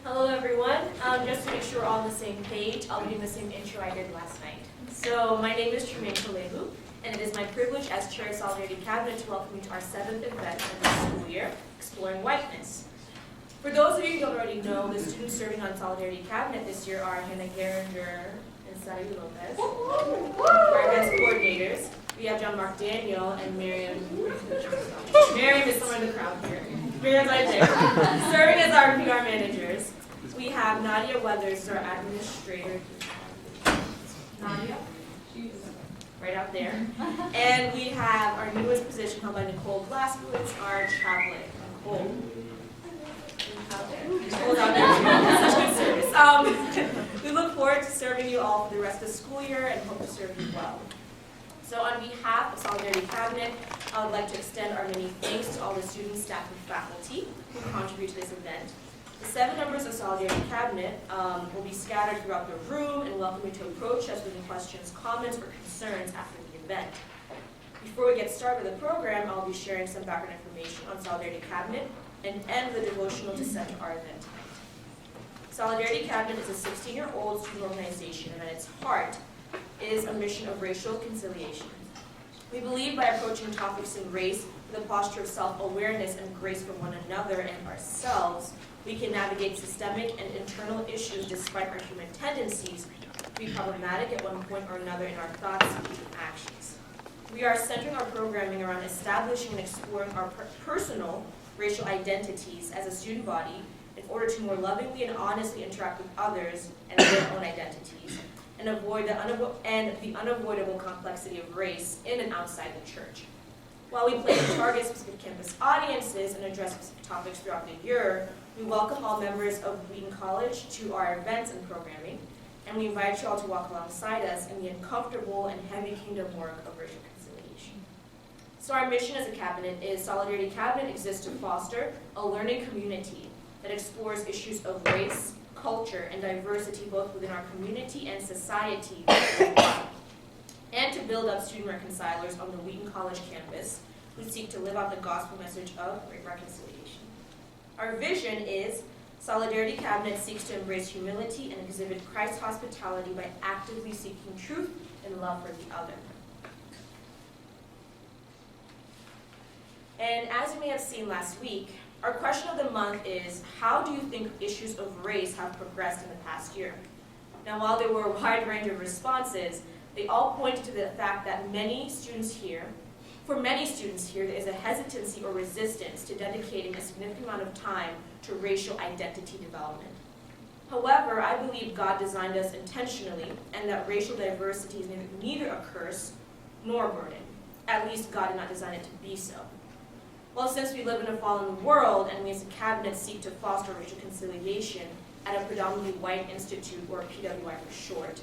Hello everyone. Just to make sure we're all on the same page, I'll be doing the same intro I did last night. So my name is Tremaine Kalehu, and it is my privilege as Chair of Solidarity Cabinet to welcome you to our 7th event of the school year, Exploring Whiteness. For those of you who don't already know, the students serving on Solidarity Cabinet this year are Hannah Geringer and Sadie Lopez, our events coordinators. We have John Mark Daniel and Miriam. Miriam is somewhere in the crowd here. Miriam's right there. Serving as our PR managers. We have Nadia Weathers, our administrator. Nadia? Right out there. And we have our newest position held by Nicole Glasswoods, our chaplain. Nicole. Out there. Nicole's out there. Such good service. We look forward to serving you all for the rest of the school year and hope to serve you well. So on behalf of Solidarity Cabinet, I would like to extend our many thanks to all the students, staff, and faculty who contribute to this event. The 7 members of Solidarity Cabinet will be scattered throughout the room and welcome you to approach us with any questions, comments, or concerns after the event. Before we get started with the program, I'll be sharing some background information on Solidarity Cabinet and end the devotional to center our event tonight. Solidarity Cabinet is a 16-year-old student organization, and at its heart is a mission of racial conciliation. We believe by approaching topics in race with a posture of self-awareness and grace for one another and ourselves, we can navigate systemic and internal issues despite our human tendencies to be problematic at one point or another in our thoughts, speech, and actions. We are centering our programming around establishing and exploring our personal racial identities as a student body in order to more lovingly and honestly interact with others and their own identities, and avoid the unavoidable complexity of race in and outside the church. While we plan to target specific campus audiences and address specific topics throughout the year, we welcome all members of Wheaton College to our events and programming, and we invite you all to walk alongside us in the uncomfortable and heavy kingdom work of racial conciliation. So our mission as a cabinet is Solidarity Cabinet exists to foster a learning community that explores issues of race, culture, and diversity both within our community and society, and to build up student reconcilers on the Wheaton College campus who seek to live out the gospel message of reconciliation. Our vision is Solidarity Cabinet seeks to embrace humility and exhibit Christ's hospitality by actively seeking truth and love for the other. And as you may have seen last week, our question of the month is, how do you think issues of race have progressed in the past year? Now, while there were a wide range of responses, they all pointed to the fact that for many students here, there is a hesitancy or resistance to dedicating a significant amount of time to racial identity development. However, I believe God designed us intentionally, and that racial diversity is neither a curse nor a burden. At least God did not design it to be so. Well, since we live in a fallen world, and we as a cabinet seek to foster racial conciliation at a predominantly white institute, or PWI for short,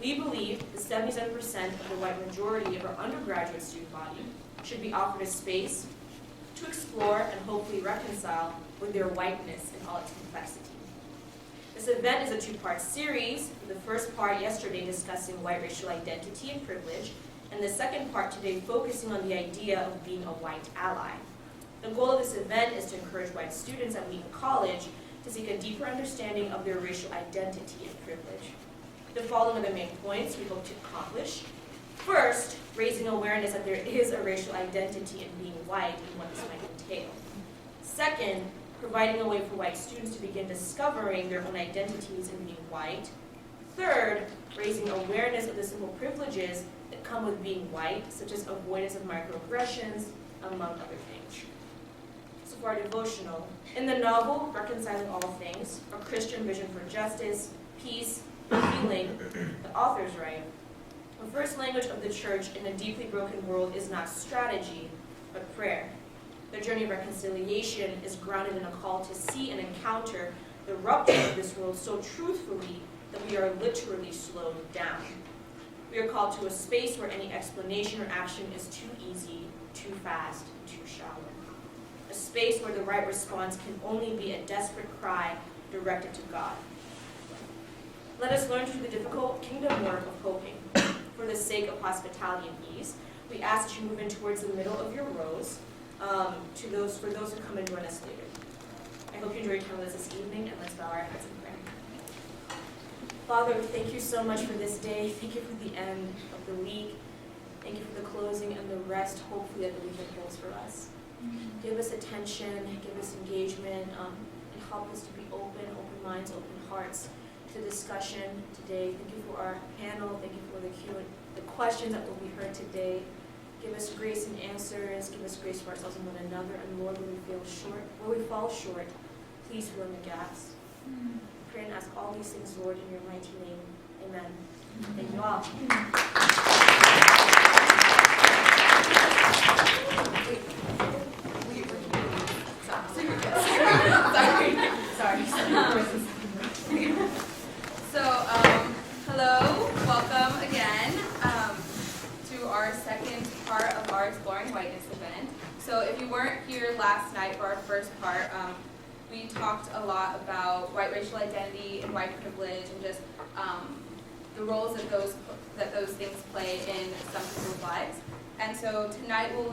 we believe the 77% of the white majority of our undergraduate student body should be offered a space to explore and hopefully reconcile with their whiteness in all its complexity. This event is a 2-part series, with the first part yesterday discussing white racial identity and privilege, and the second part today focusing on the idea of being a white ally. The goal of this event is to encourage white students at Wheaton College to seek a deeper understanding of their racial identity and privilege. The following are the main points we hope to accomplish. First, raising awareness that there is a racial identity in being white and what this might entail. Second, providing a way for white students to begin discovering their own identities in being white. Third, raising awareness of the simple privileges that come with being white, such as avoidance of microaggressions, among other things. So for our devotional, in the novel Reconciling All Things, A Christian Vision for Justice, Peace, and Healing, the authors write, the first language of the church in a deeply broken world is not strategy, but prayer. The journey of reconciliation is grounded in a call to see and encounter the rupture of this world so truthfully that we are literally slowed down. We are called to a space where any explanation or action is too easy, too fast, and too shallow. A space where the right response can only be a desperate cry directed to God. Let us learn through the difficult kingdom work of coping. For the sake of hospitality and ease, we ask that you move in towards the middle of your rows for those who come and join us later. I hope you enjoyed your time with us this evening, and let's bow our heads in prayer. Father, thank you so much for this day. Thank you for the end of the week. Thank you for the closing and the rest, hopefully, that the weekend holds for us. Give us attention, give us engagement, and help us to be open minds, open hearts to discussion today. Thank you for our panel. Thank you for the questions that will be heard today. Give us grace in answers. Give us grace for ourselves and one another. And Lord, when we fall short, please fill in the gaps. Pray and ask all these things, Lord, in your mighty name. Amen. Thank you all. So, hello, welcome again to our second part of our Exploring Whiteness event. So if you weren't here last night for our first part, we talked a lot about white racial identity and white privilege and just the roles that those things play in some people's lives. And so tonight we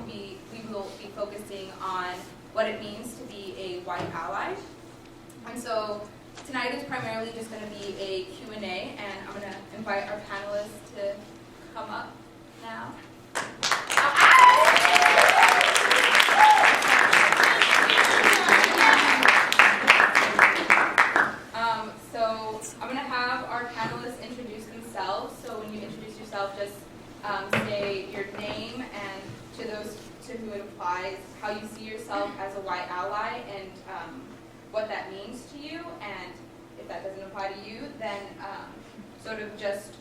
will be focusing on what it means to be a white ally. And so tonight is primarily just going to be a Q&A, and I'm going to invite our panelists to come up now. So I'm going to have our panelists introduce themselves. So when you introduce yourself, just say your name and to those to who it applies, how you see yourself as a white ally, and what that means to you. And if that doesn't apply to you, then sort of just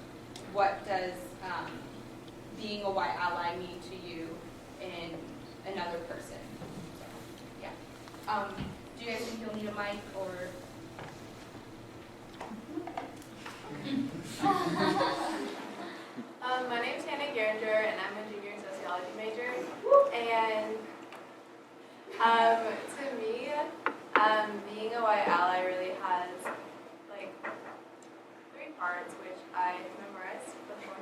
what does being a white ally mean to you in another person. So, yeah. Do you guys think you'll need a mic or? My name's Hannah Geringer, and I'm a junior sociology major. And to me, being a white ally really has like 3 parts, which I memorized before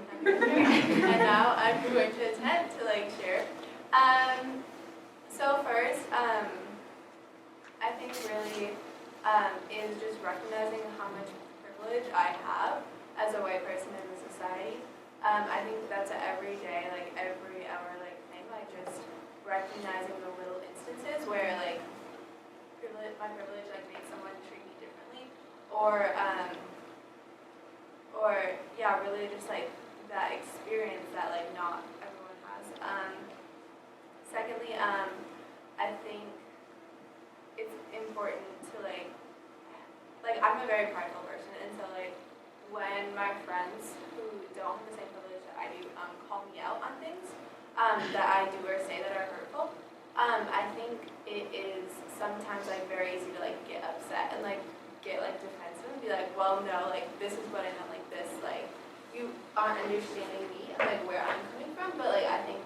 and now I'm going to attempt to share. So first, I think really is just recognizing how much privilege I have as a white person in the society. I think that's an everyday, every hour thing, just recognizing the little instances where my privilege makes someone treat me differently, or yeah, really just that experience that not everyone has. Secondly, I think it's important to I'm a very prideful person, and so when my friends who don't have the same privilege that I do call me out on things that I do or say that are hurtful, I think it is sometimes very easy to get upset and get defensive and be well, no, this is what I meant, this, you aren't understanding me and where I'm coming from. But I think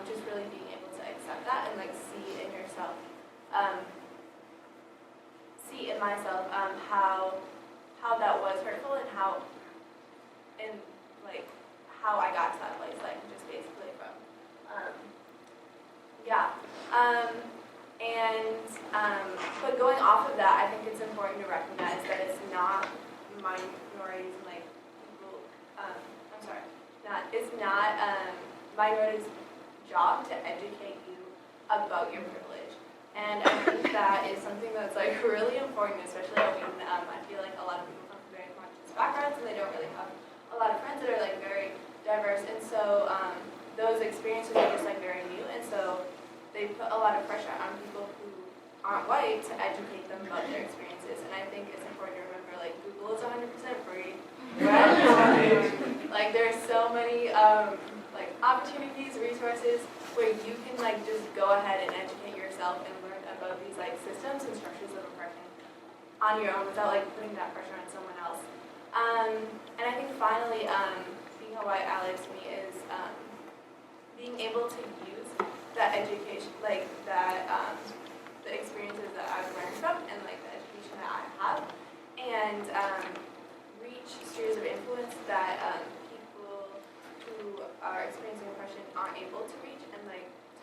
just really being able to accept that and see in yourself, see in myself how that was hurtful and how I got to that place, just basically from but going off of that, I think it's important to recognize that it's not minorities and people. It's not minorities' job to educate you about your privilege. And I think that is something that's really important, especially when I feel a lot of people come from very conscious backgrounds and they don't really have a lot of friends that are very diverse, and so those experiences are just very new, and so they put a lot of pressure on people who aren't white to educate them about their experiences. And I think it's important to remember Google is 100% free. There's so many opportunities, resources where you can just go ahead and educate yourself and learn about these systems and structures of oppression on your own without putting that pressure on someone else. And I think finally, being a white ally to me is being able to use that education, the experiences that I've learned from and the education that I have, and reach spheres of influence that people who are experiencing oppression aren't able to reach, and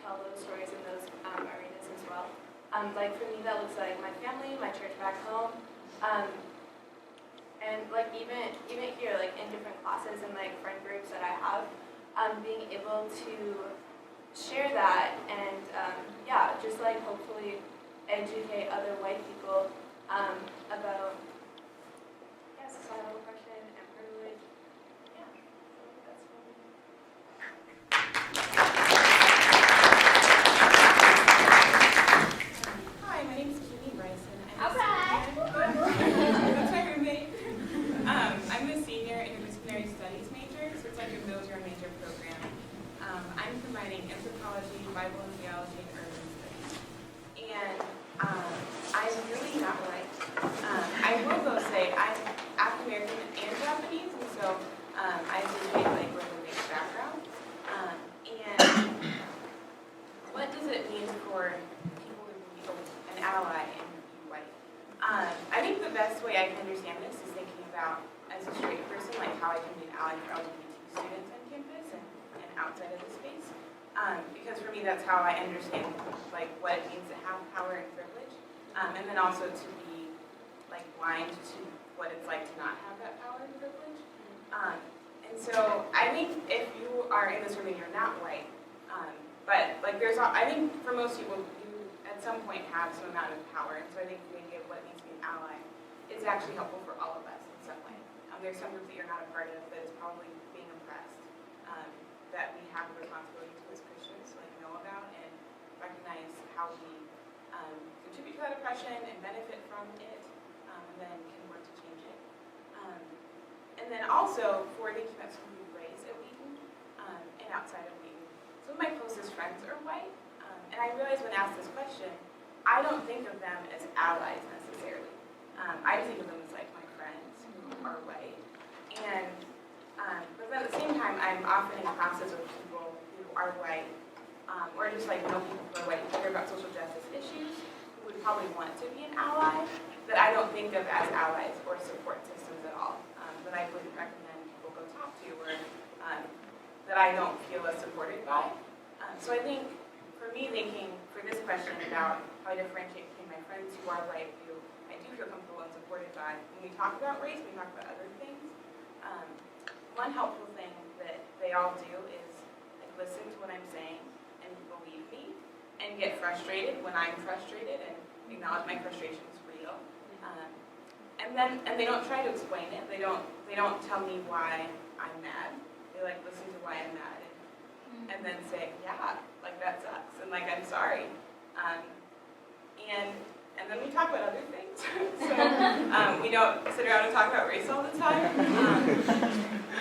tell those stories in those arenas as well. Like for me, that looks like my family, my church back home, and like even here, like in different classes and like friend groups that I have, being able to share that and yeah, just like hopefully educate other white people about societal oppression and privilege. Yeah, so that's what we do. Hi, my name is Keely Bryson. Alright. That's my roommate. I'm a senior interdisciplinary studies major, so it's like a military major program. I'm combining anthropology, Bible and theology, and urban studies. And I'm really not white. I will though say I'm African American and Japanese, and so I associate like with a mixed background. And what does it mean for people to be an ally and be white? I think the best way I can understand this is thinking about, as a straight person, like how I can be an ally for LGBT students on campus and outside of the space. Because for me, that's how I understand like what it means to have power and privilege, and then also to be like blind to what it's like to not have that power and privilege. And so I think if you are in this room and you're not white, but like I think for most people, you at some point have some amount of power, and so I think the idea of what it means to be an ally is actually helpful for all of us in some way. There's some groups that you're not a part of that is probably being oppressed, that we have a responsibility to as Christians to like know about and recognize how we contribute to that oppression and benefit from it, and then can work to change it. And then also for thinking about someone who raised at Wheaton and outside of Wheaton. Some of my closest friends are white, and I realize when asked this question, I don't think of them as allies necessarily. I just think of them as like my friends who are white. And but then at the same time, I'm often in classes with people who are white, or just like know people who are white, who care about social justice issues, who would probably want to be an ally, that I don't think of as allies or support systems at all, that I wouldn't recommend people go talk to, or that I don't feel as supported by. So I think, for me, thinking for this question about how I differentiate between my friends who are white, who I do feel comfortable and supported by, when we talk about race, we talk about other things. One helpful thing that they all do is like listen to what I'm saying and believe me, and get frustrated when I'm frustrated and acknowledge my frustration is real. And they don't try to explain it. They don't tell me why I'm mad. They like listen to why I'm mad and then say, yeah, like that sucks, and like I'm sorry. And then we talk about other things. So we don't sit around and talk about race all the time.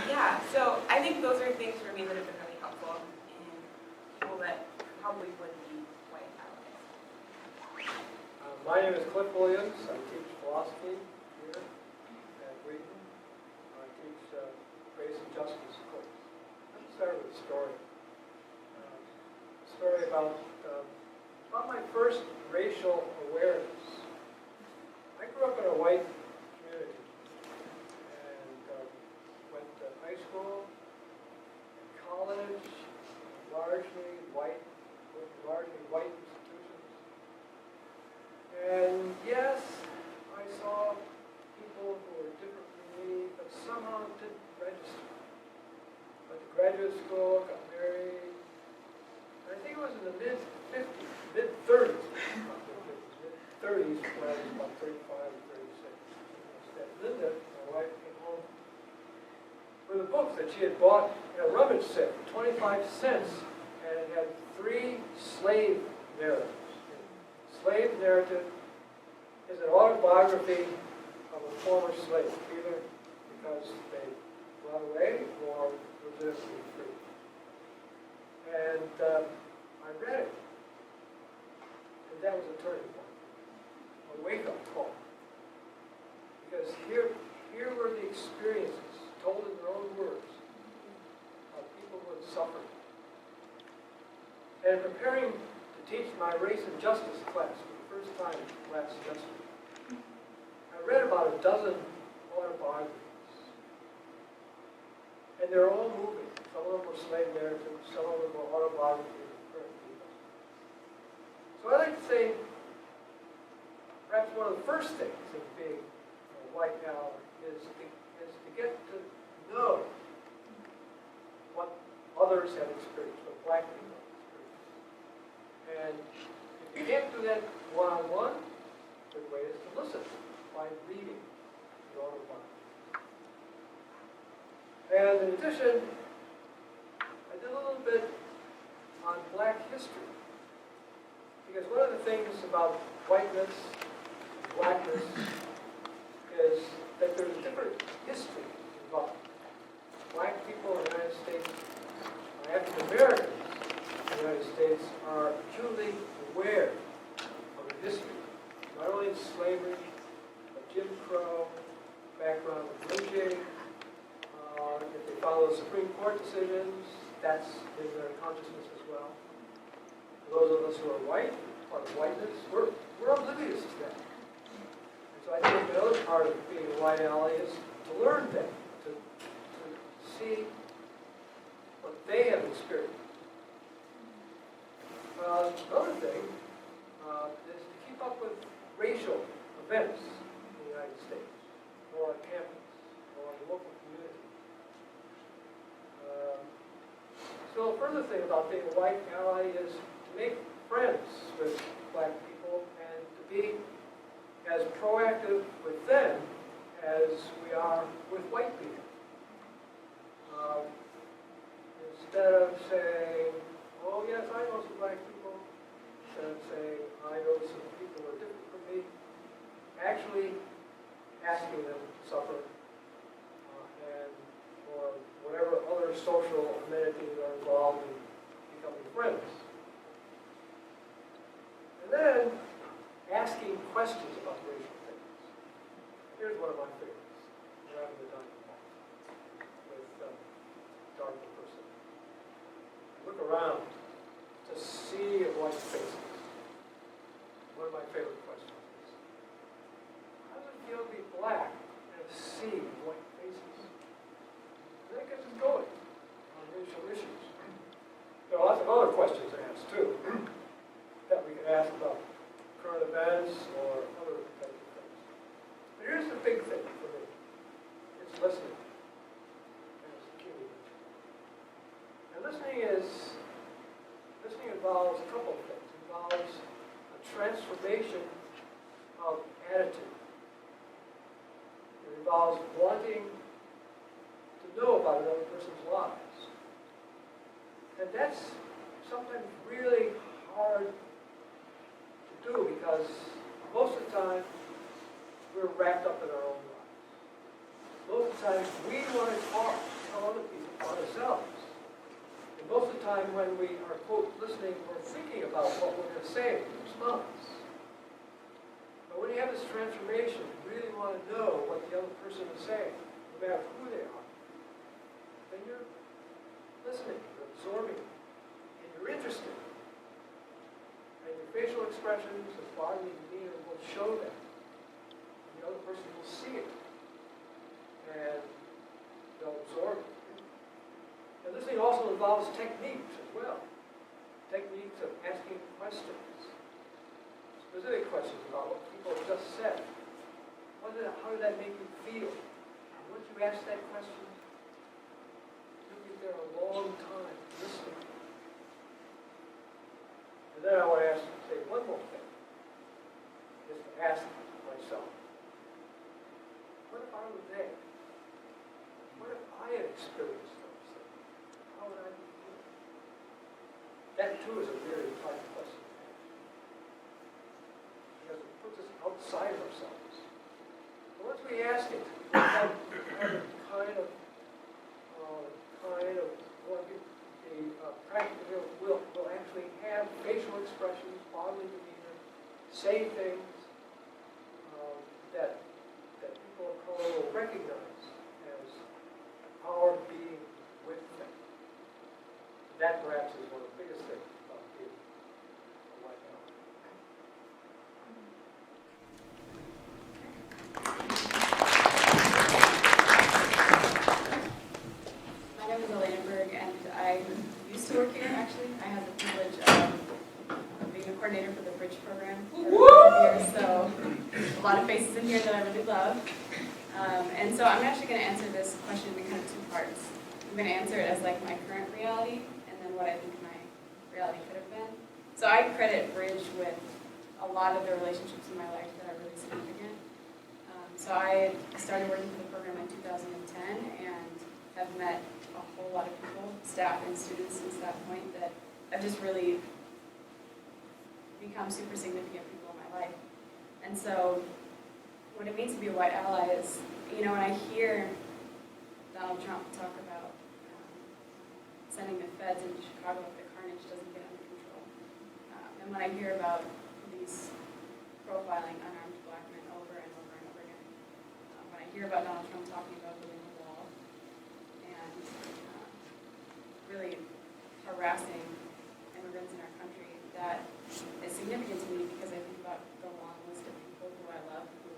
Yeah, so I think those are things for me that have been really helpful in people that probably would be white allies. My name is Cliff Williams. I teach philosophy here at Wheaton. I teach race and justice course. Let me start with a story. A story about my first racial awareness. I grew up in a white community and went to high school and college, largely white institutions. And yes, I saw people who were different from me, but somehow it didn't register. Went to graduate school, got married. I think it was in the mid-30s. Mid-30s when I was about 35 or 36. And Linda, my wife, came home with a book that she had bought in a rummage sale for 25 cents, and it had 3 slave narratives. Slave narrative is an autobiography of a former slave, either because they ran away or were legitimately free. And I read it, and that was a turning point, a wake-up call. Because here were the experiences, told in their own words, of people who had suffered. And preparing to teach my race and justice class for the first time last semester, I read about a dozen autobiographies. And they're all moving. Some of them were slave narratives, some of them were autobiographies of current people. So I like to say that's one of the first things of being a white ally is to get to know what others have experienced, what black people have experienced. And if you can't do that one-on-one, a good way is to listen by reading the autobiography. And in addition, I did a little bit on black history. Because one of the things about whiteness, blackness, is that there's a different history involved. Black people in the United States, African Americans in the United States, are acutely aware of the history, not only of slavery, but Jim Crow, background of lynching. If they follow Supreme Court decisions, that's in their consciousness as well. For those of us who are white, part of whiteness, we're oblivious to that. And so I think another part of being a white ally is to learn that, to see what they have experienced. Another thing is to keep up with racial events in the United States, or on campus, or in the local community. So a further thing about being a white ally is to make friends with black people and to be as proactive with them as we are with white people. Instead of saying, oh yes, I know some black people, instead of saying, I know some people who are different from me, actually asking them to suffer and or whatever other social amenities are involved in becoming friends. And then asking questions about racial things. Here's one of my favorites. We're having the dining hall with darker person. Look around to see white faces. One of my favorite questions is, how does it feel to be black and see white faces? And that gets us going on racial issues. There are lots of other questions asked too that we can ask about current events or other types of things. But here's the big thing for me. It's listening. And it's the key. And listening involves a couple of things. It involves a transformation of attitude. It involves wanting to know about another person's lives. And that's sometimes really hard to do because most of the time we're wrapped up in our own lives. Most of the time we want to tell other people about ourselves. And most of the time when we are, quote, listening, we're thinking about what we're going to say in response. But when you have this transformation, you really want to know what the other person is saying, no matter who they are. Then you're listening, you're absorbing, and you're interested. And your facial expressions and bodily demeanor will show that. And the other person will see it. And they'll absorb it. And listening also involves techniques as well. Techniques of asking questions. Specific questions about what people have just said. How did that make you feel? And once you ask that question, you'll be there a long time listening. And then I want to say one more thing. Is to ask myself, what if I were there? What if I had experienced those things? How would I be feeling? That too is a very important question to ask. Because it puts us outside of ourselves. But once we ask it, we have we'll actually have facial expressions, bodily demeanor, say things that people of color will recognize as our being with them. That perhaps is one of the biggest things about being a white ally. My name is Elena Berg, and I used to work here, actually. I had the privilege of being a coordinator for the Bridge program for here, so a lot of faces in here that I really love. And so I'm actually going to answer this question in kind of two parts. I'm going to answer it as like my current reality, and then what I think my reality could have been. So I credit Bridge with a lot of the relationships in my life that are really significant. So I started working for the program in 2010 and have met a whole lot of people, staff and students since that point, that have just really become super significant people in my life. And so what it means to be a white ally is, when I hear Donald Trump talk about sending the feds into Chicago if the carnage doesn't get under control, and when I hear about police profiling unarmed black men over and over and over again, when I hear about Donald Trump talking about building a wall and really harassing immigrants in our country, that is significant to me because I think about the long list of people who I love who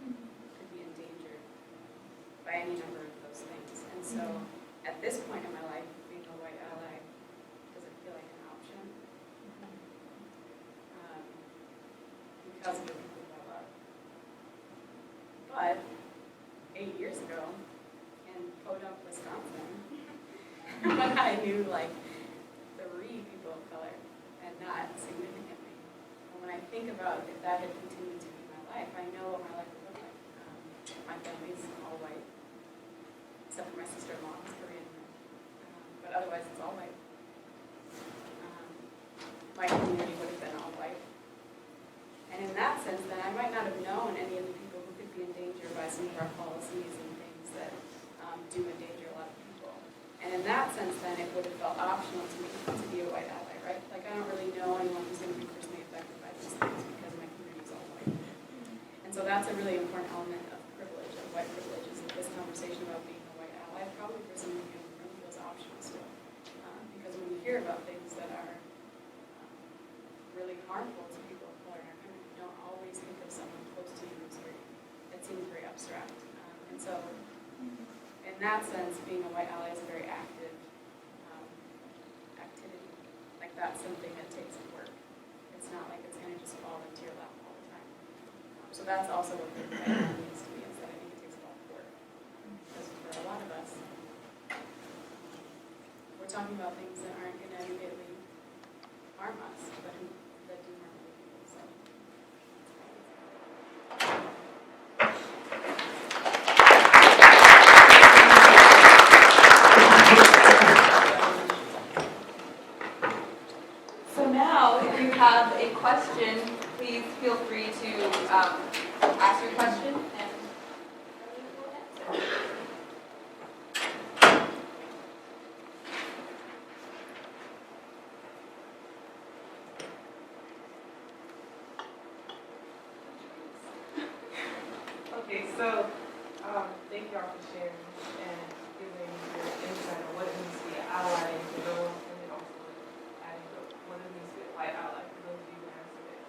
could be endangered by any number of those things. And so at this point in my life, being a white ally doesn't feel like an option because of the people who I love. But 8 years ago, in Podunk, Wisconsin, when I knew like 3 people of color and not significantly, and when I think about if that had continued to be my life, I know what my life would look like. My family's all white, except for my sister-in-law who's Korean, but otherwise it's all white. My community would have been all white. And in that sense, then I might not have known any of the people who could be endangered by some of our policies and things that do endanger a lot of people. And in that sense, then it would have felt optional to me to be a white ally, right? Like I don't really know anyone who's going to be personally affected by these things because my community's all white. And so that's a really important element of privilege, of white privilege, is that this conversation about being a white ally probably for some of you in the room feels optional still. Because when you hear about things that are really harmful to people of color in our country, you don't always think of someone close to you who's hurting. It seems very abstract. And so in that sense, being a white ally is a very active activity. Like that's something that takes work. It's not like it's going to just fall into your lap all the time. So that's also what being a white ally means to me, is that I think it takes a lot of work. Because for a lot of us, we're talking about things that aren't going to immediately harm us, but that do harm other people. So. So now, if you have a question, please feel free to ask your question and we will answer. Okay, so thank you all for sharing and giving your insight on what it means to be an ally in general, and then also adding what it means to be a white ally for those of you who answered it.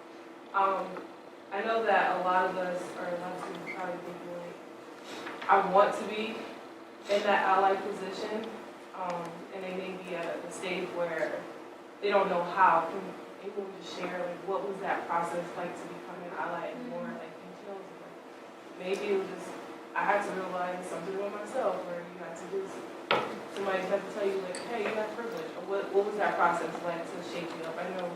I know that a lot of us, or a lot of students probably thinking like, I want to be in that ally position, and they may be at a stage where they don't know how. Can anyone just share like what was that process like to becoming an ally and more like details? Maybe it was just, I had to realize something about myself, or you had to do somebody had to tell you like, hey, you have privilege. Or what was that process like to shake you up? I know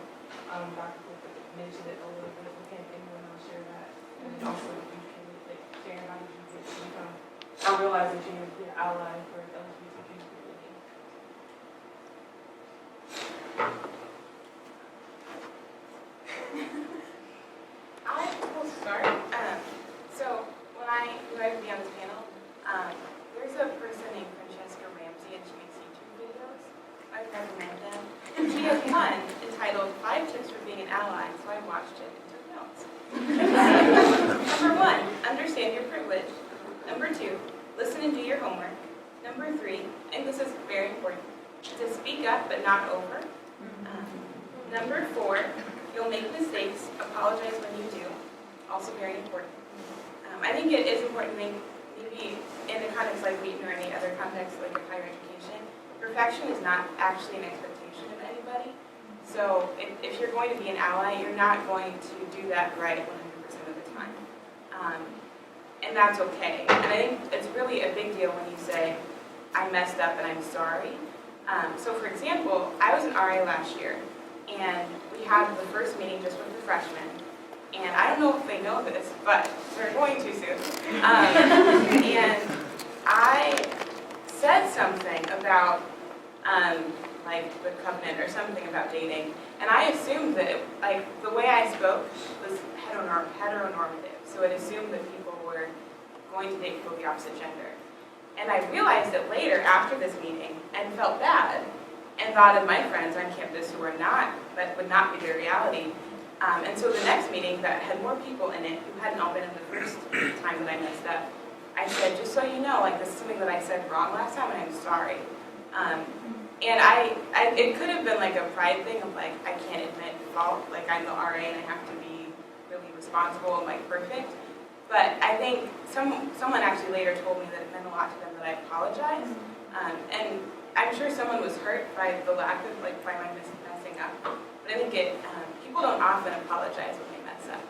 Dr. Cook mentioned it a little bit, but can anyone else share that? And then also if you can like share how did you get to become, I realize that you're an ally for LGBTQ community. I will start. So when I would be on this panel, there's a person named Francesca Ramsey, and she makes YouTube videos. I would recommend them. She has one entitled 5 Tips for Being an Ally, so I watched it and took notes. Number 1, understand your privilege. Number 2, listen and do your homework. Number 3, and this is very important, to speak up but not over. Number 4, you'll make mistakes, apologize when you do. Also very important. I think it is important to think, maybe in the context like Wheaton or any other context like of higher education, perfection is not actually an expectation of anybody. So if you're going to be an ally, you're not going to do that right 100% of the time. And that's okay. And I think it's really a big deal when you say, I messed up and I'm sorry. So for example, I was an RA last year, and we had the first meeting just with the freshmen. And I don't know if they know this, but they're going to soon. And I said something about like the covenant or something about dating, and I assumed that like the way I spoke was heteronormative, so it assumed that people were going to date people of the opposite gender. And I realized it later after this meeting and felt bad and thought of my friends on campus who are not, that would not be their reality. And so the next meeting that had more people in it who hadn't all been in the first time that I messed up, I said, just so you know, like this is something that I said wrong last time and I'm sorry. And it could have been like a pride thing of like, I can't admit fault, like I'm the RA and I have to be really responsible and like perfect. But I think someone actually later told me that it meant a lot to them that I apologized. And I'm sure someone was hurt by the lack of, like, by my messing up. But I think people don't often apologize when they mess up.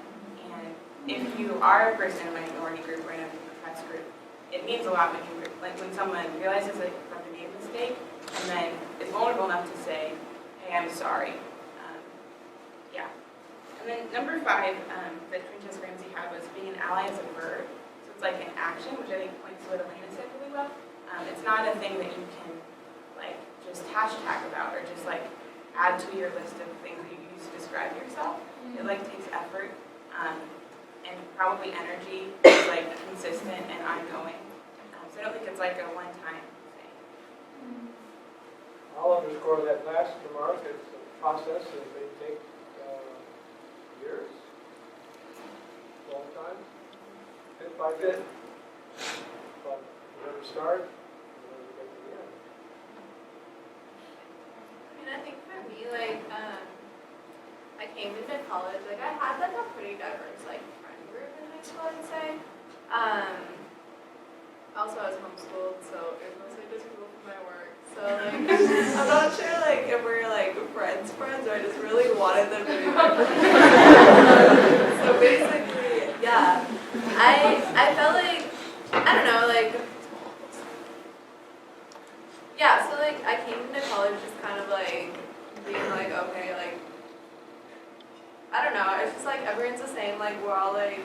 And if you are a person in a minority group or in a press group, it means a lot when when someone realizes that they made a mistake and then is vulnerable enough to say, hey, I'm sorry. Yeah. And then number 5 that Princess Ramsey had was being an ally as a verb. So it's like an action, which I think points to what Elena said really well. It's not a thing that you can like just hashtag about or just like add to your list of things that you use to describe yourself. It like takes effort and probably energy, is like consistent and ongoing. So I don't think it's like a one-time thing. I'll underscore that last remark. It's a process that may take years, long time, bit by bit. But you never start, you never get to the end. I think for me, like, I came into college, like, I had, like, a pretty diverse, like, friend group in high school, I'd say. Also, I was homeschooled, so it was mostly just people from my work. So, like, I'm not sure, like, if we're, like, friends, or I just really wanted them to be my friends. So, basically, yeah. I felt like, I don't know, like, yeah, so, like, I came into college just kind of, like, being, like, okay, like, I don't know, it's just, like, everyone's the same, like, we're all, like,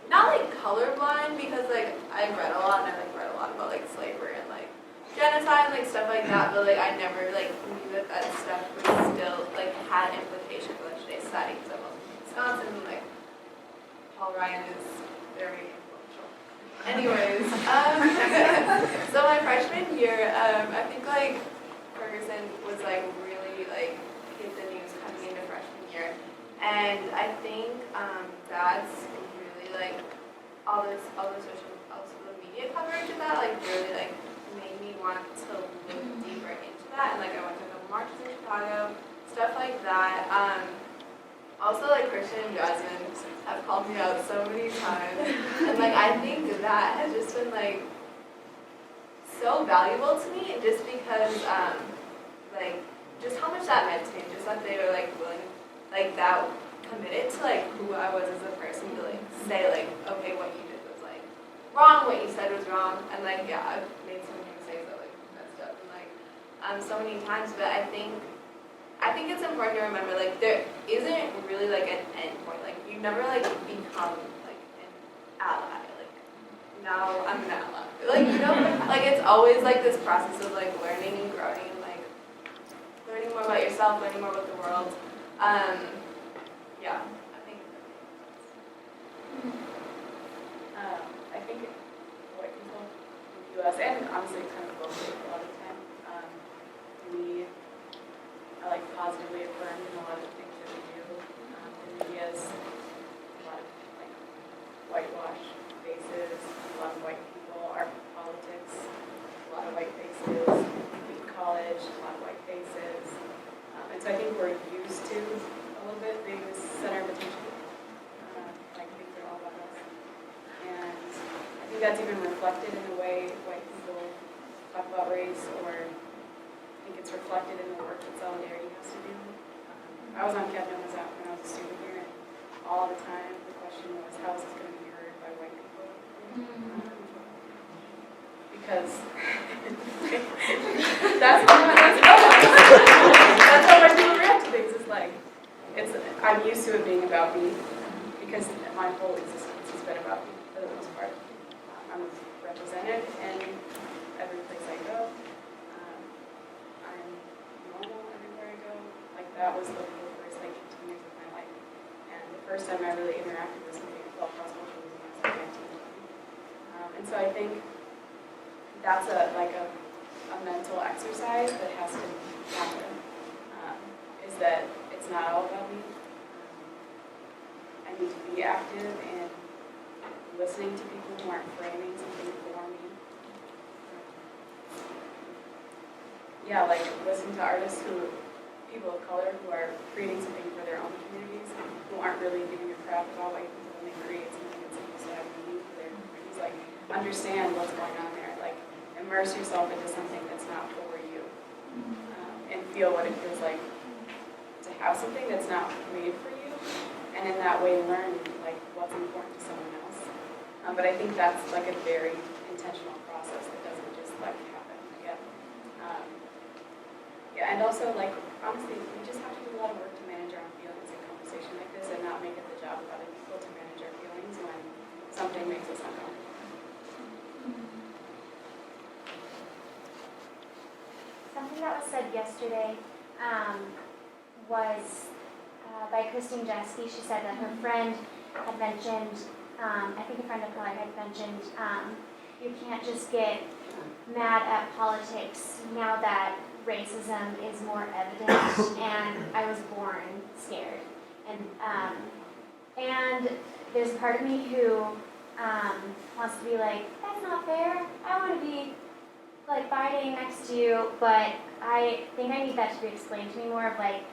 not, like, colorblind, because, like, I've read a lot, and I, like, read a lot about, like, slavery and, like, genocide and, like, stuff like that, but, like, I never, like, knew that that stuff was still, like, had implications for today's society, because I was in Wisconsin, and, like, Paul Ryan is very influential. Anyways, so my freshman year, I think, like, Ferguson was, like, really, like, hit the news coming into freshman year, and I think that's really, like, all the social media coverage of that, like, really, like, made me want to look deeper into that, and, like, I went to the marches in Chicago, stuff like that. Also, like, Christian and Jasmine have called me out so many times, and, like, I think that has just been, like, so valuable to me, just because, like, just how much that meant to me, just that they were, like, willing, like, that committed to, like, who I was as a person, to, like, say, like, okay, what you did was, like, wrong, what you said was wrong, and, like, yeah, I've made so many mistakes that, like, messed up, and, like, so many times, but I think it's important to remember, like, there isn't really, like, an end point. Like, you never, like, become, like, an ally. Like, now I'm an ally. Like, you know, like, it's always, like, this process of, like, learning and growing and, like, learning more about yourself, learning more about the world. Yeah, I think I think white people in the U.S. and honestly kind of globally a lot of the time, we are like positively affirmed in a lot of things that we do. The media is a lot of like whitewash faces, a lot of white people, our politics, a lot of white faces, in college, a lot of white faces. And so I think we're used to a little bit being the center of attention. Like things are all about us. And I think that's even reflected in the way white people talk about race, or I think it's reflected in the work that Solidarity has to do. I was on Captain when I was a student here, and all the time the question was, how is this going to be heard by white people? Because that's how white people react to things. It's like, I'm used to it being about me, because my whole existence has been about me for the most part. I'm represented in every place I go. I'm normal everywhere I go. Like, that was the first 15 years of my life. And the first time I really interacted with something I felt cross-cultural was when I was like 19. And so I think that's a mental exercise that has to happen. Is that it's not all about me. I need to be active in listening to people who aren't framing something for me. Yeah, like listen to artists people of color who are creating something for their own communities, who aren't really giving a crap about white people when they create something that's supposed to have meaning for their communities. Like, understand what's going on there. Like, immerse yourself into something that's not for you, and feel what it feels like to have something that's not made for you, and in that way learn like what's important to someone else. But I think that's like a very intentional process that doesn't just like happen again. Yeah, and also like honestly, we just have to do a lot of work to manage our own feelings in conversation like this, and not make it the job of other people to manage our feelings when something makes us uncomfortable. Something that was said yesterday was by Christine Jeske. She said that her friend had mentioned, I think a friend of color had mentioned, you can't just get mad at politics now that racism is more evident, and I was born scared. And there's a part of me who wants to be like, that's not fair. I want to be like fighting next to you, but I think I need that to be explained to me more of like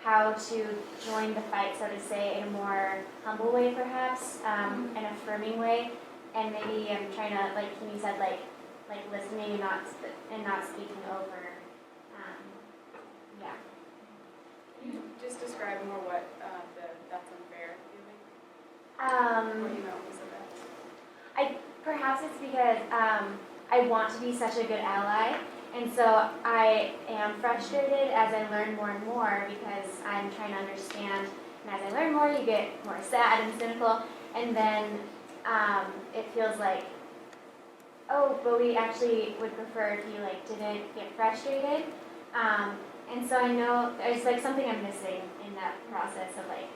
how to join the fight, so to say, in a more humble way perhaps, an affirming way, and maybe I'm trying to, like Kimi said, like listening and not speaking over. Yeah. Can you just describe more what that's unfair feeling? What do you know when you said that? Perhaps it's because I want to be such a good ally, and so I am frustrated as I learn more and more because I'm trying to understand, and as I learn more, you get more sad and cynical, and then it feels like, oh, but we actually would prefer if you like didn't get frustrated, and so I know there's like something I'm missing in that process of like,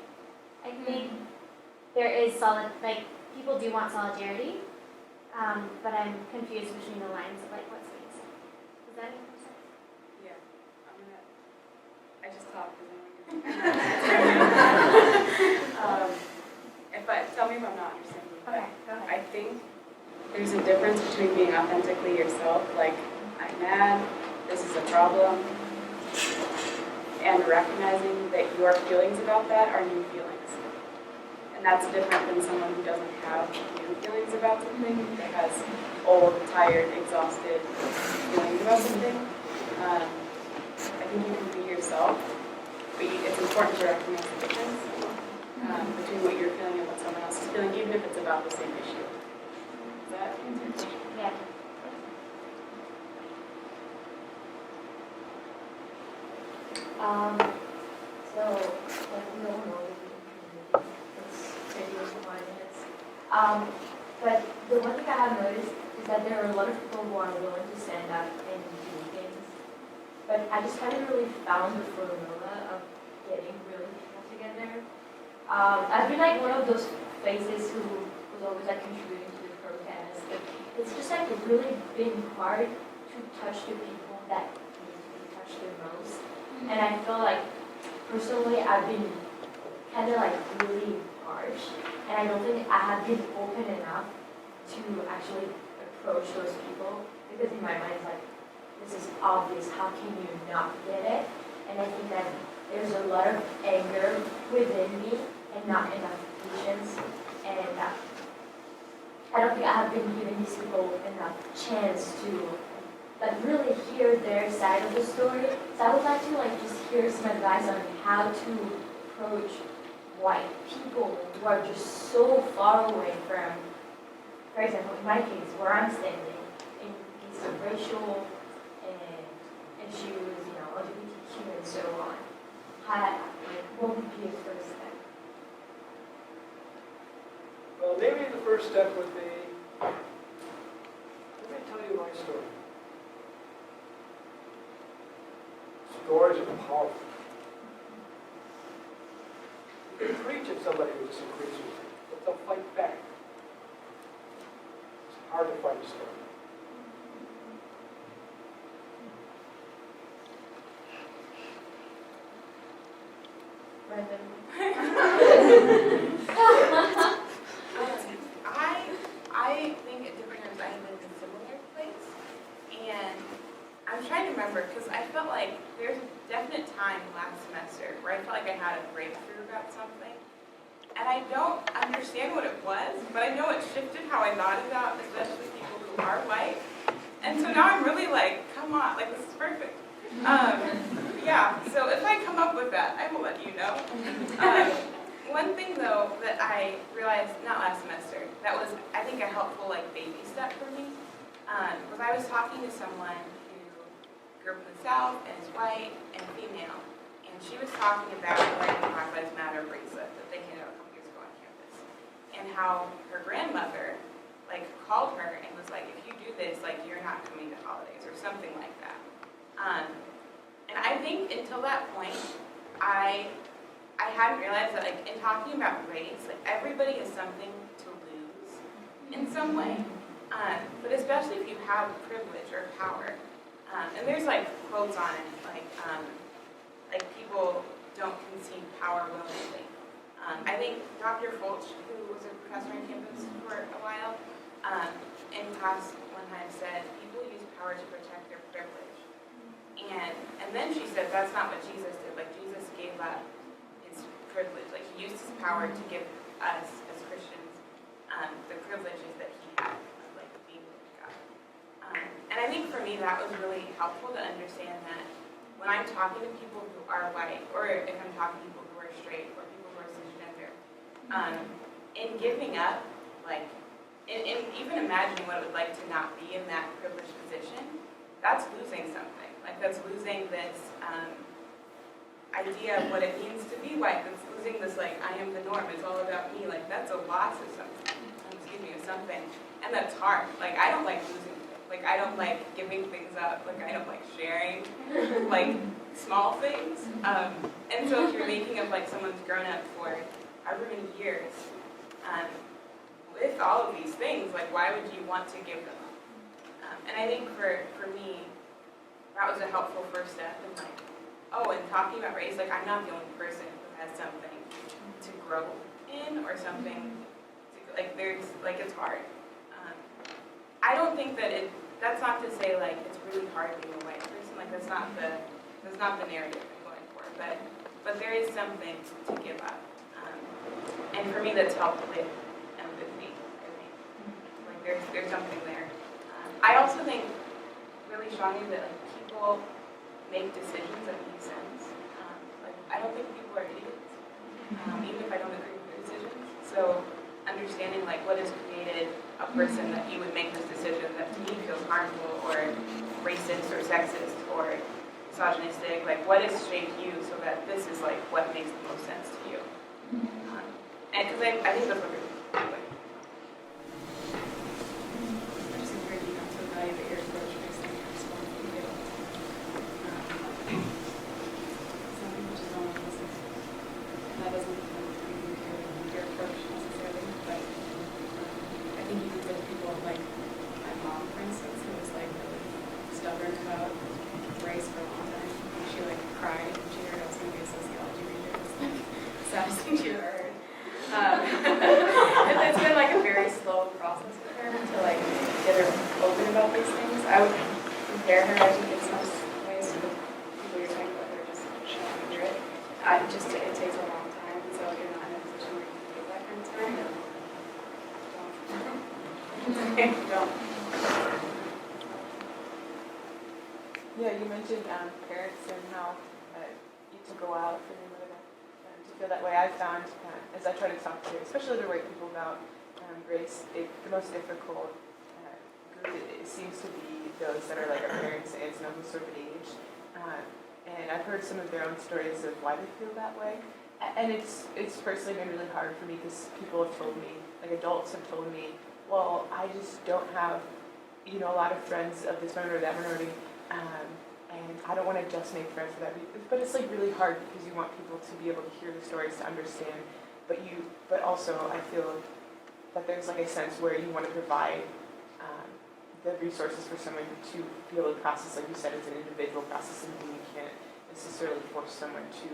I think there is people do want solidarity. But I'm confused between the lines of like what's being said. Does that make sense? Yeah, I just talked because tell me if I'm not understanding. Okay, go ahead. I think there's a difference between being authentically yourself, like I'm mad, this is a problem, and recognizing that your feelings about that are new feelings. And that's different than someone who doesn't have new feelings about something, that has old, tired, exhausted feelings about something. I think you can be yourself, but it's important to recognize the difference between what you're feeling and what someone else is feeling, even if it's about the same issue. Does that answer your question? Yeah. So, like, we all know it's videos of Whiteness. But the one thing I have noticed is that there are a lot of people who are willing to stand up and do things. But I just haven't really found the formula of getting really people together. I've been like one of those faces who was always like contributing to the protest. But it's just like really been hard to touch the people that need to be touched the most. And I feel like personally I've been kind of like really harsh, and I don't think I have been open enough to actually approach those people, because in my mind it's like, this is obvious, how can you not get it? And I think that there's a lot of anger within me and not enough patience, and I don't think I have been giving these people enough chance to like really hear their side of the story. So I would like to like just hear some advice on how to approach white people who are just so far away from, for example, in my case, where I'm standing, in these racial issues, LGBTQ and so on. What would be a first step? Well, maybe the first step would be, let me tell you my story. Stories are powerful. You can preach at somebody who disagrees with you, but they'll fight back. It's hard to fight a story. I think at different times I lived in a similar place, and I'm trying to remember because I felt like there's a definite time last semester where I felt like I had a breakthrough about something, and I don't understand what it was, but I know it shifted how I thought about especially people who are white, and so now I'm really like, come on, like this is perfect. Yeah, so if I come up with that, I will let you know. One thing though that I realized, not last semester, that was I think a helpful like baby step for me, was I was talking to someone who grew up in the South and is white and female, and she was talking about wearing the Black Lives Matter bracelet that they handed out a couple years ago on campus, and how her grandmother like called her and was like, if you do this, like you're not coming to holidays or something like that. And I think until that point, I hadn't realized that, like, in talking about race, like, everybody has something to lose in some way, but especially if you have privilege or power. And there's, like, quotes on it, like people don't concede power willingly. I think Dr. Fulch, who was a professor on campus for a while, in class one time said, people use power to protect their privilege. And then she said, that's not what Jesus did. Like, Jesus gave up his privilege. Like, he used his power to give us, as Christians, the privileges that he had of, like, being with God. And I think for me, that was really helpful to understand that when I'm talking to people who are white, or if I'm talking to people who are straight, or people who are cisgender, in giving up, like, in even imagining what it would like to not be in that privileged position, that's losing something. Like, that's losing this idea of what it means to be white. That's losing this, like, I am the norm, it's all about me. Like, that's a loss of something, of something. And that's hard. Like, I don't like losing things. Like, I don't like giving things up. Like, I don't like sharing, like, small things. And so if you're making up, like, someone's grown up for however many years, with all of these things, like, why would you want to give them up? And I think for me, that was a helpful first step in, like, oh, and talking about race, like, I'm not the only person who has something to grow in or something to, like, there's, like, it's hard. I don't think that that's not to say, like, it's really hard being a white person, like, that's not the narrative I'm going for, but there is something to give up. And for me, that's helped with empathy, I think. Like, there's something there. I also think really strongly that, like, people make decisions that make sense. Like, I don't think people are idiots, even if I don't agree with their decisions. So understanding, like, what has created a person that you would make this decision that to me feels harmful or racist or sexist or misogynistic, like, what has shaped you so that this is, like, what makes the most sense to you. And because I think that's what we're doing. I just encourage you not to evaluate your approach based on your response to you. Something which is only listening. That doesn't mean your approach necessarily, but I think you can get people like my mom, for instance, who was like really stubborn about race for a long time. She like cried when she heard I was going to be a sociology major. It was like the saddest thing she ever heard. It's been like a very slow process with her to like get her open about these things. I would compare her, I think, in some ways to the people you're talking about who are just showing through it. It takes a long time, and so if you're not in a position where you can give that kind of time, then don't. Yeah, you mentioned parents and how you took go out for them to feel that way. I found, as I try to talk to, especially other white people about race, the most difficult group it seems to be those that are like our parents' age, and who sort of age. And I've heard some of their own stories of why they feel that way. And it's personally been really hard for me because people have told me, like adults have told me, well, I just don't have, a lot of friends of this minority or that minority, and I don't want to just make friends with that. But it's like really hard because you want people to be able to hear the stories, to understand, but also I feel that there's like a sense where you want to provide the resources for someone to be able to process, like you said, as an individual process, and you can't necessarily force someone to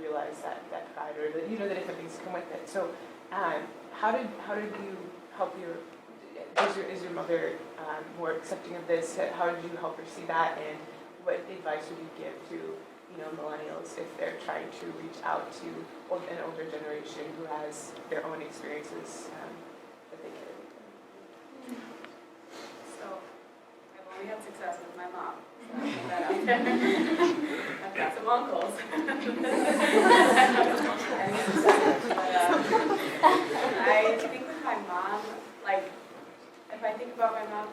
realize that pride or the different things that come with it. So, how did you help is your mother more accepting of this? How did you help her see that, and what advice would you give to millennials if they're trying to reach out to an older generation who has their own experiences that they carry with them? So, I've only had success with my mom. So I'll put that out there. I've got some uncles. I think with my mom, like, if I think about my mom,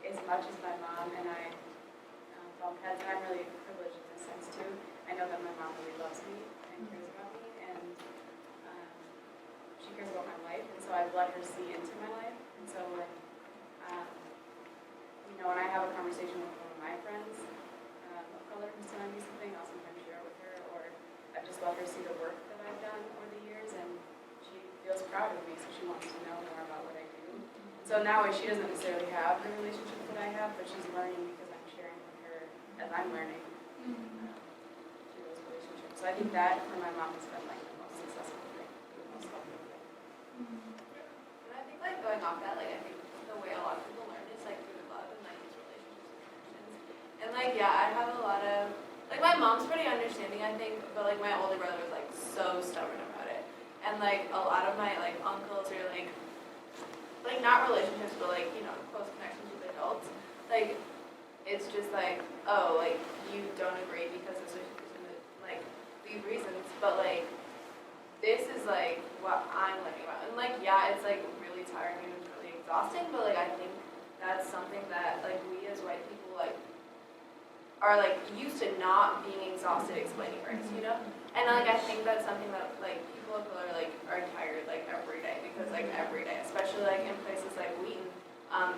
as much as my mom and I bump heads, and I'm really privileged in this sense too, I know that my mom really loves me and cares about me, and she cares about my life, and so I've let her see into my life. And so when when I have a conversation with one of my friends of color who's telling me something, I'll sometimes share it with her, or I've just let her see the work that I've done over the years, and she feels proud of me, so she wants to know more about what I do. And so now she doesn't necessarily have the relationships that I have, but she's learning because I'm sharing with her as I'm learning through those relationships. So I think that for my mom has been like the most successful thing, the most helpful thing. And I think like going off that, like I think the way a lot of people learn is like through love and like these relationships and connections. And like I have a lot of like my mom's pretty understanding I think, but like my older brother was like so stubborn about it. And like a lot of my like uncles are like not relationships but like, close connections with adults. Like it's just like, oh, like you don't agree because of like these reasons, but like this is like what I'm learning about. And like it's like really tiring and really exhausting, but like I think that's something that like we as white people like are like used to not being exhausted explaining race, And like I think that's something that like people of color like are tired like every day, because like every day, especially like in places like Wheaton,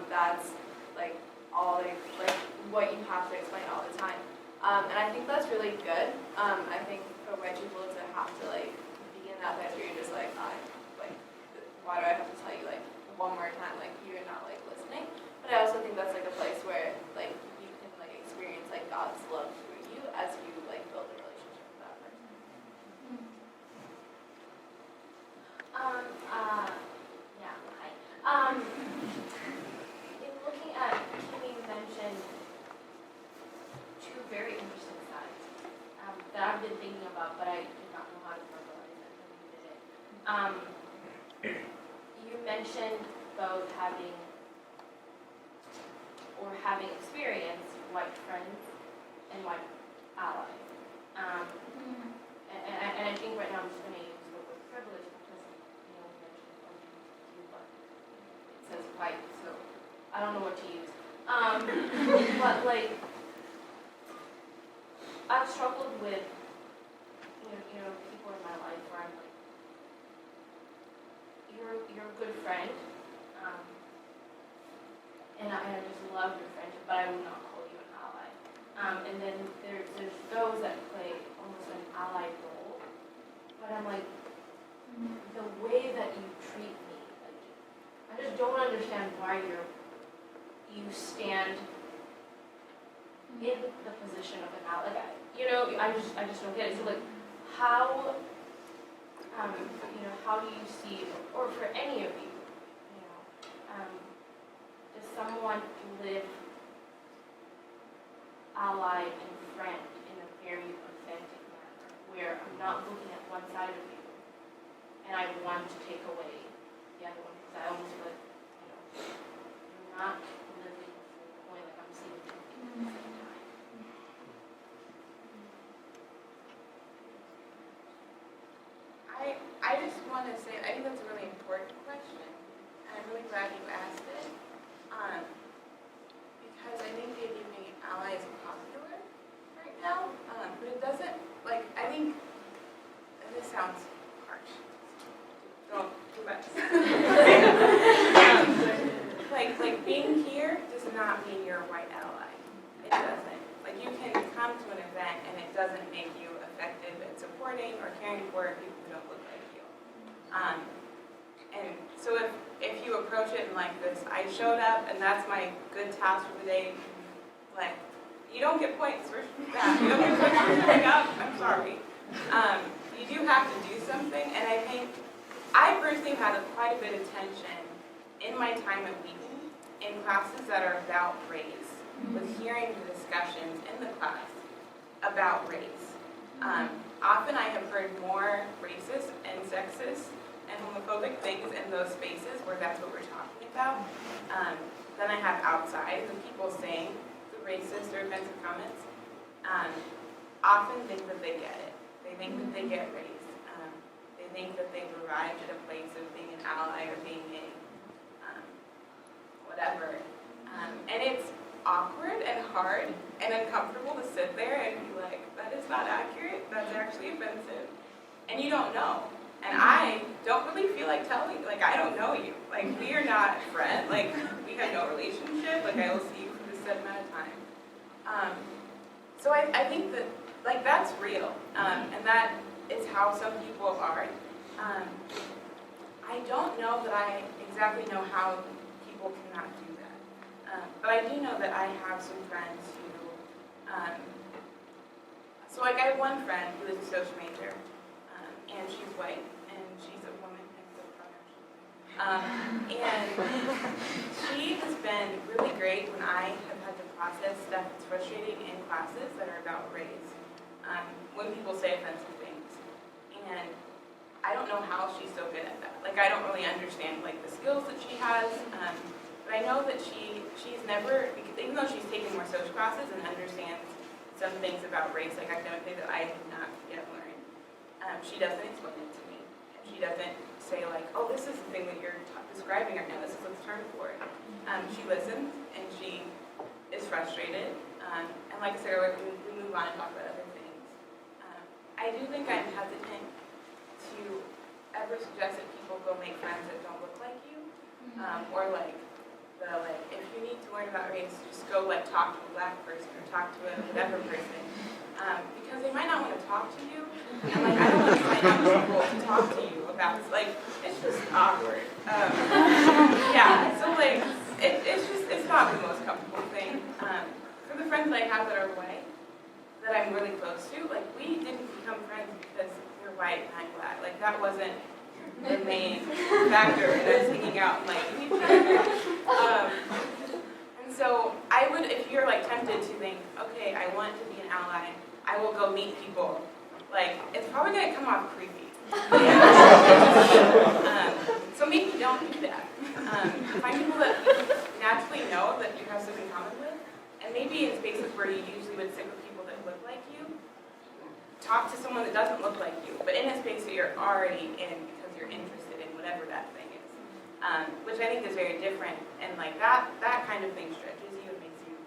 that's like all they like what you have to explain all the time. And I think that's really good. I think for white people to have to like be in that place where you're just like, why do I have to tell you like one more time, like you're not like listening? But I also think that's like a place where like you can like experience like God's love through you as you like build a relationship with that person. Yeah, hi. In looking at, Kimmy mentioned two very interesting sides that I've been thinking about, but I did not know how to verbalize it until you did it. You mentioned both having experienced white friends and white allies. And I think right now I'm just going to use the word privilege because, we mentioned LGBTQ, but it says white, so I don't know what to use. But like, I've struggled with, people in my life where I'm like, you're a good friend, and I just love your friendship, but I would not call you an ally. And then there's those that play almost an ally role, but I'm like, the way that you treat me, like, I just don't understand why you stand in the position of an ally. Like, I just don't get it. So like, how do you see, or for any of you, does someone live ally and friend in a very authentic manner, where I'm not looking at one side of you, and I want to take away the other one, because I almost feel like, you're not living the full point, like I'm seeing two things at the same time. I just want to say, I think that's a really important question, and I'm really glad you asked it, because I think the idea of being an ally is popular right now, but it doesn't, like, I think, and this sounds harsh, don't do that. Like being here does not mean you're a white ally. It doesn't. Like, you can come to an event and it doesn't make you effective at supporting or caring for people who don't look like you. And so if you approach it in like this, I showed up and that's my good task for the day, like, you don't get points for that. You don't get points for showing up. I'm sorry. You do have to do something, and I think I personally have had quite a bit of tension in my time at Wheaton in classes that are about race, with hearing the discussions in the class about race. Often I have heard more racist and sexist and homophobic things in those spaces where that's what we're talking about than I have outside. The people saying the racist or offensive comments often think that they get it. They think that they get race. They think that they've arrived at a place of being an ally or being a whatever. And it's awkward and hard and uncomfortable to sit there and be like, that is not accurate, that's actually offensive. And you don't know. And I don't really feel like telling, like, I don't know you. Like, we are not friends, like, we have no relationship, like, I will see you for this set amount of time. So I think that, like, that's real. And that is how some people are. I don't know that I exactly know how people cannot do that. But I do know that I have some friends who, so like I have one friend who is a social major, and she's white, and she's a woman, and she has been really great when I have had to process stuff that's frustrating in classes that are about race, when people say offensive things. And I don't know how she's so good at that. Like, I don't really understand, like, the skills that she has, but I know that she's never, even though she's taken more social classes and understands some things about race, like academically, that I have not yet learned, she doesn't explain it to me. And she doesn't say, like, oh, this is the thing that you're describing right now, this is what's termed for it. She listens, and she is frustrated, and like I said earlier, we move on and talk about other things. I do think I'm hesitant to ever suggest that people go make friends that don't look like you, or like if you need to learn about race, just go like talk to a black person or talk to a whatever person, because they might not want to talk to you, and like I don't want to sign up people to talk to you about this. Like, it's just awkward. Yeah, so like it's not the most comfortable thing. For the friends that I have that are white, that I'm really close to, like, we didn't become friends because you're white and I'm black. Like, that wasn't the main factor in us hanging out and liking each other. And so I would, if you're like tempted to think, okay, I want to be an ally, I will go meet people, like, it's probably going to come off creepy. So maybe don't do that. Find people that you naturally know that you have something in common with, and maybe in spaces where you usually would sit with people that look like you, talk to someone that doesn't look like you, but in a space that you're already in because you're interested in whatever that thing is, which I think is very different, and like that kind of thing stretches you and makes you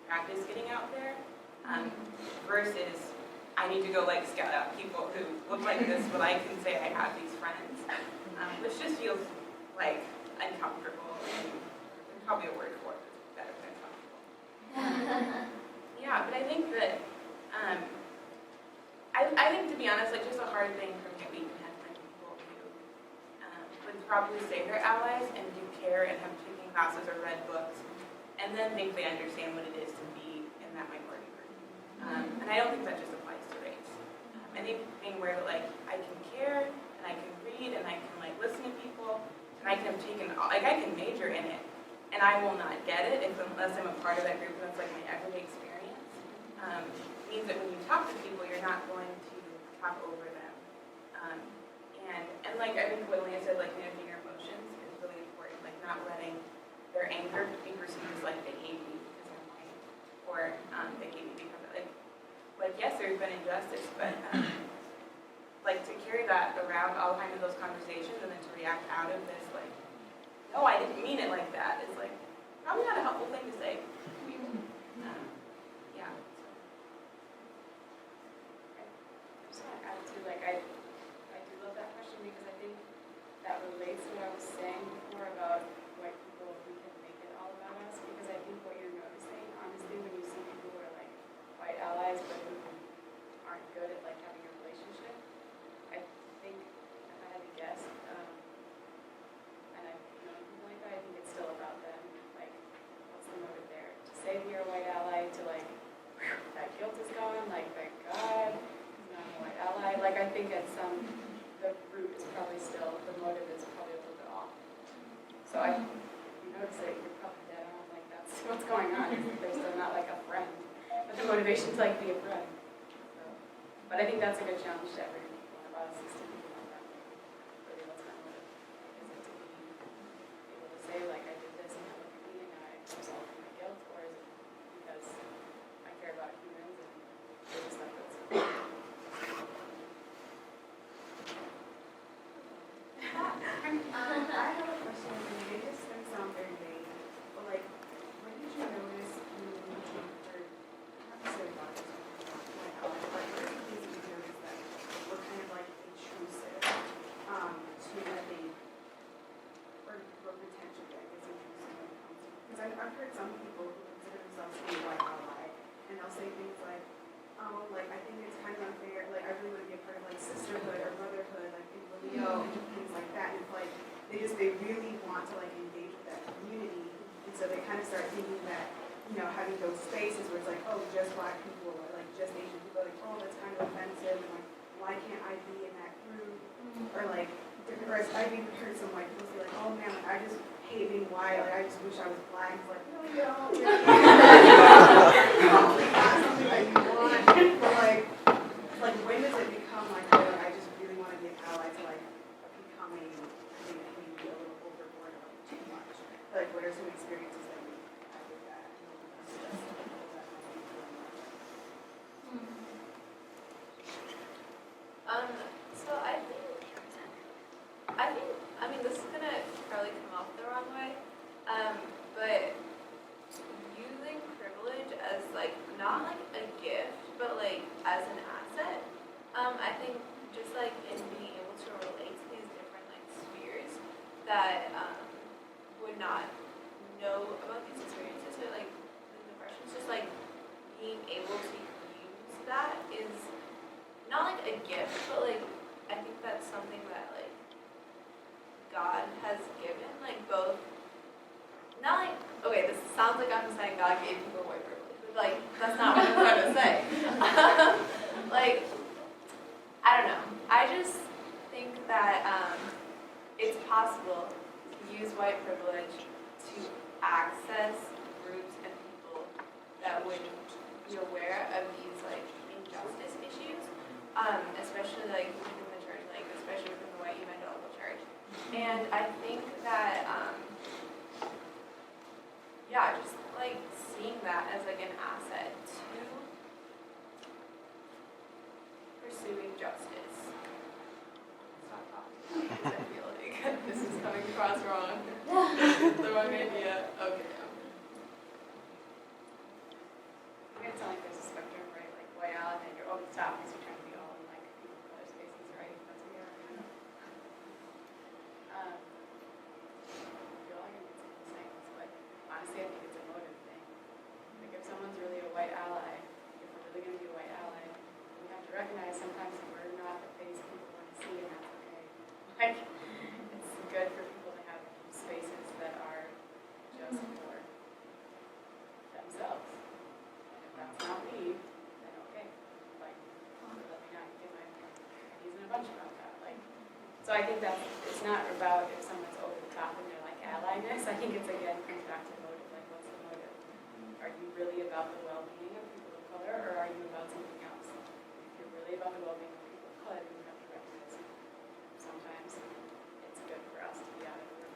practice getting out there, versus I need to go like scout out people who look like this, but I can say I have these friends, which just feels like uncomfortable, and there's probably a word for it that's better than uncomfortable. Yeah, but I think that, I think, to be honest, like, just a hard thing for me at Wheaton has been people who would probably say they're allies and do care and have taken classes or read books, and then think they understand what it is to be in that minority group. And I don't think that just applies to race. I think being where, like, I can care, and I can read, and I can, like, listen to people, and I can have taken, like, I can major in it, and I will not get it unless I'm a part of that group, and that's, like, my everyday experience. Means that when you talk to people, you're not going to talk over them. And like, I think what Leah said, like, managing your emotions is really important, like, not letting their anger be perceived as, like, they hate me because I'm white, or they hate me because, like, yes, there's been injustice, but, like to carry that around all the time in those conversations and then to react out of this like, no, I didn't mean it like that. It's like probably not a helpful thing to say. Yeah. I just want to add to, like, I do love that question because I think that relates to what I was saying before about white people, we can make it all about us, because I think what you're noticing, honestly, when you see people who are like white allies but who aren't good at like having a relationship, I think, if I had to guess, and I've known people like that, I think it's still about them, like, what's the motive there? To say we are a white ally, to like, that guilt is gone, like, thank God, he's not a white ally. Like, I think at some, the root is probably still, the motive is probably a little bit off. So you notice it, you're probably dead on, like, that's what's going on, is that they're still not like a friend, but the motivation to like be a friend. So, but I think that's a good challenge to every one of us, is to be like that. Really, what's my motive? Is it to be able to say, like, I did this and now look at me and I resolve my guilt, or is it because I care about humans and they're just like this? I have a question for you. It just doesn't sound very vague, but like, when did you notice you encountered, not necessarily doctors, like allies, but what are the things that you noticed that were kind of like intrusive to that they, or were potentially, I guess, intrusive when it comes to, because I've heard some people who consider themselves to be a white ally, and they'll say things like, oh, like, I think it's kind of unfair, like, I really want to be a part of, like, sisterhood or brotherhood, like, in Leo and things like that, and it's like, they really want to, like, engage with that community, and so they kind of start thinking that, you know, having those spaces where it's like, oh, just black people, or, like, just Asian people, like, oh, that's kind of offensive, and, like, why can't I be in that group, or, like, different, or I've even heard some white people say, like, oh, man, like, I just hate being white, like, I just wish I was black, it's like, no, you don't, probably not something that you want, but, like, when does it become like, oh, like, I just really want to be an ally to, like, becoming, I think, maybe a little overboard or, like, too much? Like, what are some experiences that you had with that? So I mean, this is gonna probably come off the wrong way, but using privilege as like, not like a gift, but like as an asset, I think just like in being able to relate to these different like spheres that would not know about these experiences, but like the depression, just like being able to use that is not like a gift, but like I think that's something that like God has given, like both, not like, okay, this sounds like I'm saying God gave people white privilege, but like that's not what I'm trying to say. Like, I don't know. I just think that it's possible to use white privilege to access groups and people that would be aware of these like injustice issues, especially like within the church, like especially within the white evangelical church. And I think that yeah, just like seeing that as like an asset to pursuing justice. Stop talking. I feel like this is coming across wrong. The wrong idea. Okay. It's not like there's a spectrum, right? Like white ally, and then you're over the top because you're trying to be all in like people of color spaces, right? That's what you're doing. I feel like it's the same. It's like, honestly, I think it's a motive thing. Like if someone's really a white ally, if we're really going to be a white ally, we have to recognize sometimes we're not the face people want to see, and that's okay. Like, it's good for people to have spaces that are just for themselves. If that's not me, then okay. Like, let me not get my hands in a bunch about that. Like, so I think that it's not about if someone's over the top and they're like ally-ness. I think it's again comes back to motive. Like, what's the motive? Are you really about the well-being of people of color, or are you about something else? If you're really about the well-being of people of color, then you have to recognize sometimes it's good for us to be out of the room.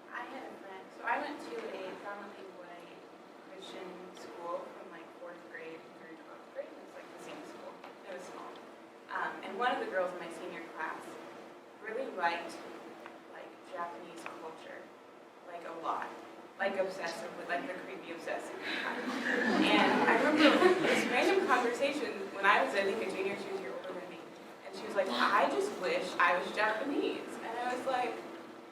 I had a friend, so I went to a predominantly white Christian school from like 4th grade through 12th grade. It was like one of the girls in my senior class really liked like Japanese culture, like a lot, like obsessively, like the creepy obsessive kind. And I remember this random conversation when I was, I think, a junior. She was a year older than me, and she was like, "I just wish I was Japanese," and I was like,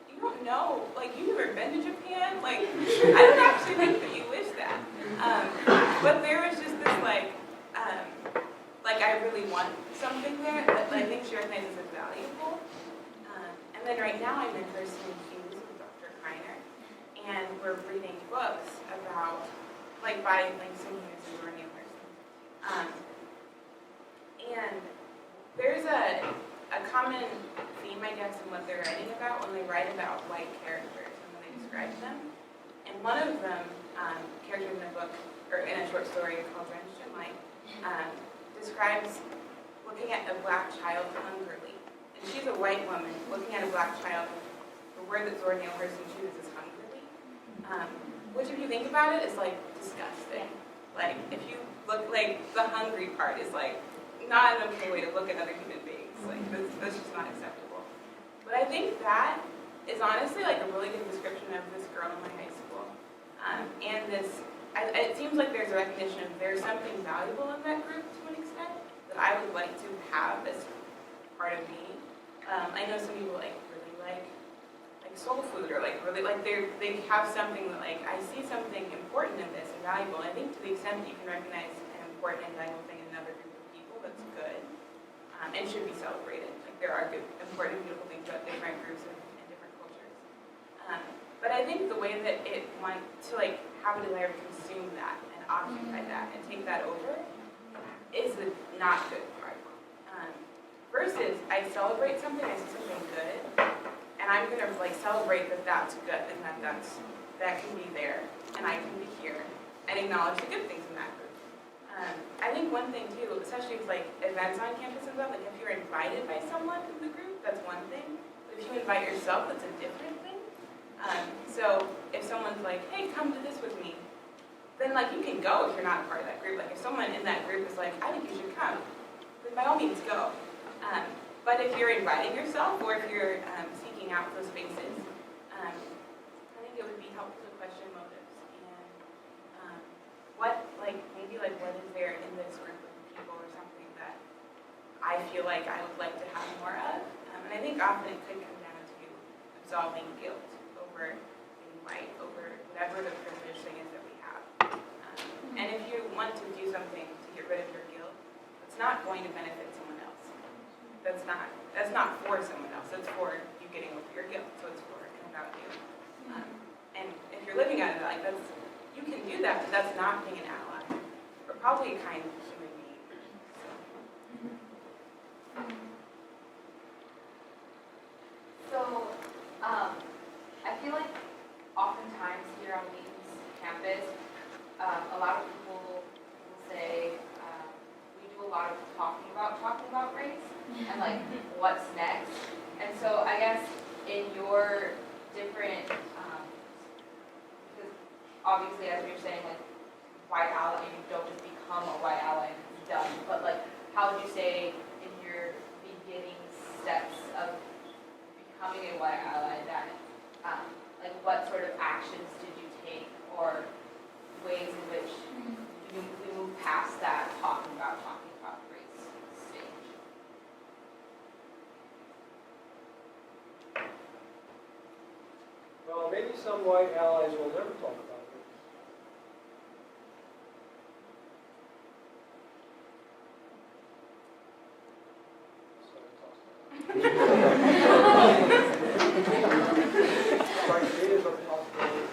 "You don't know, like you've never been to Japan, like I don't actually think that you wish that." But there was just this like I really want something there that I think she recognizes as valuable. And then right now I'm in Person Cues with Dr. Kreiner, and we're reading books about, like by like Cindy or Neil Person. And there's a common theme, I guess, in what they're writing about when they write about white characters and when they describe them. And one of them, character in the book, or in a short story called Drenched in Light, describes looking at a black child hungrily. And she's a white woman looking at a black child. The word that Zora Neale Hurston chooses is hungrily. Which, if you think about it, is like disgusting. Like, if you look, like, the hungry part is like not an okay way to look at other human beings. Like, that's just not acceptable. But I think that is honestly like a really good description of this girl in my high school. And this, it seems like there's a recognition of there's something valuable in that group to an extent that I would like to have as part of me. I know some people like really like soul food, or like really like they have something that like I see something important in this and valuable. And I think to the extent that you can recognize an important and valuable thing in another group of people, that's good and should be celebrated. Like there are good, important, beautiful things about different groups and different cultures. But I think the way that it wants to like have a desire to consume that and occupy that and take that over is the not good part. Versus I celebrate something, I see something good, and I'm gonna like celebrate that that's good and that can be there and I can be here and acknowledge the good things in that group. I think one thing too, especially with like events on campus and stuff, like if you're invited by someone in the group, that's one thing. But if you invite yourself, that's a different thing. So if someone's like, hey, come to this with me, then like you can go if you're not a part of that group. Like if someone in that group is like, I think you should come, then by all means go. But if you're inviting yourself or if you're seeking out those spaces, I think it would be helpful to question motives and what is there in this group of people or something that I feel like I would like to have more of. And I think often it could come down to absolving guilt over being white, over whatever the privilege thing is that we have. And if you want to do something to get rid of your guilt, it's not going to benefit someone else. That's not for someone else. It's for you getting over your guilt. So it's for and about you. And if you're living out of that, like you can do that, but that's not being an ally. Or probably a kind human being. So, I feel like oftentimes here on Wheaton's campus, a lot of people will say we do a lot of talking about race and like what's next. And so I guess in your different, because obviously as you're saying, like white ally, you don't just become a white ally and it's done, but like how would you say in your beginning steps of becoming a white ally that, like what sort of actions did you take or ways in which we move past that talking about race stage? Well, maybe some white allies will never talk about this. So I tossed that. Strikes me as a possibility.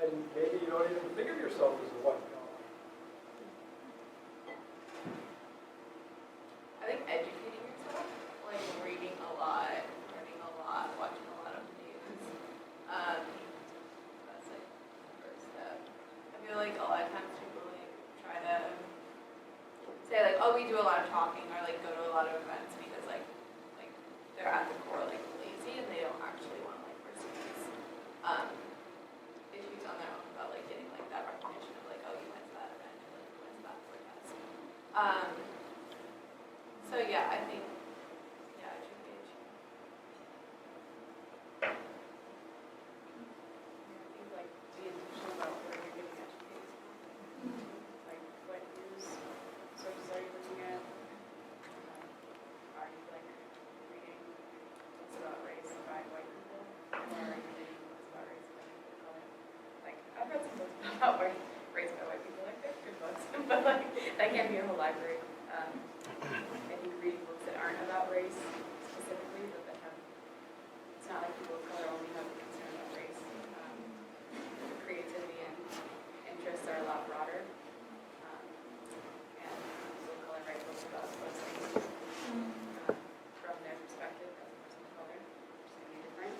And maybe you don't even think of yourself as a white ally. I think educating yourself, like reading a lot, learning a lot, watching a lot of news. That's like the first step. I feel like a lot of times people like try to say like, oh, we do a lot of talking or like go to a lot of events because like they're at the core like lazy and they don't actually want to like pursue these issues on their own about like getting like that recognition of like, oh, you went to that event or like you went to that protest. So yeah, I think, yeah, it should be. I think like be intentional about where you're getting educated from. Like what news sources are you looking at? Are you like reading books about race by white people? Or are you reading books about race by people of color? Like I've read some books about race by white people, like they're good books, but like that can't be a whole library. I think reading books that aren't about race specifically, but that have, it's not like people of color only have a concern about race. Creativity and interests are a lot broader. And people of color write books about those things from their perspective as a person of color, which is going to be different.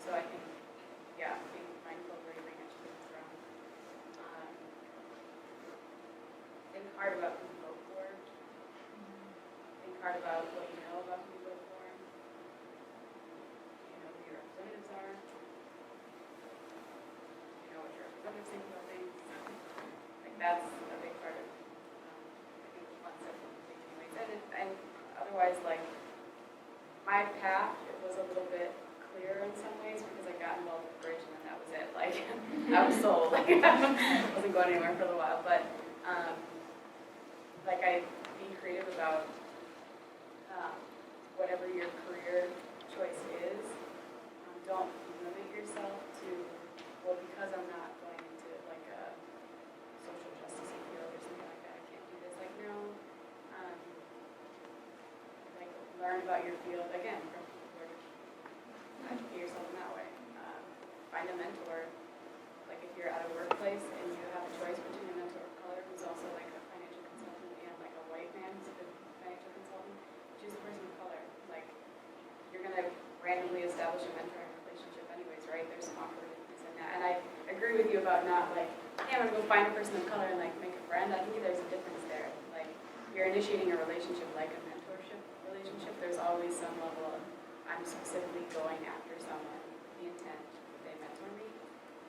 So I think, yeah, being mindful of where you bring education from. Think hard about who you vote for. Think hard about what you know about who you vote for. You know who your representatives are. You know what your representatives think about things. Like that's a big part of, I think, the fun stuff we take anyways. And otherwise, like, my path, it was a little bit clearer in some ways because I got involved with bridge and then that was it. Like, I was sold. Like, I wasn't going anywhere for a little while. But, like, I be creative about whatever your career choice is. Don't limit yourself to, well, because I'm not going into like a social justice field or something like that, I can't do this. Like, no, like learn about your field again from where to educate yourself in that way. Find a mentor. Like if you're at a workplace and you have a choice between a mentor of color who's also like a financial consultant and like a white man who's a good financial consultant, choose a person of color. Like you're gonna randomly establish a mentoring relationship anyways, right? There's some awkwardness in that. And I agree with you about not like, hey, I'm gonna go find a person of color and like make a friend. I think there's a difference there. Like you're initiating a relationship like a mentorship relationship. There's always some level of I'm specifically going after someone, the intent that they mentor me.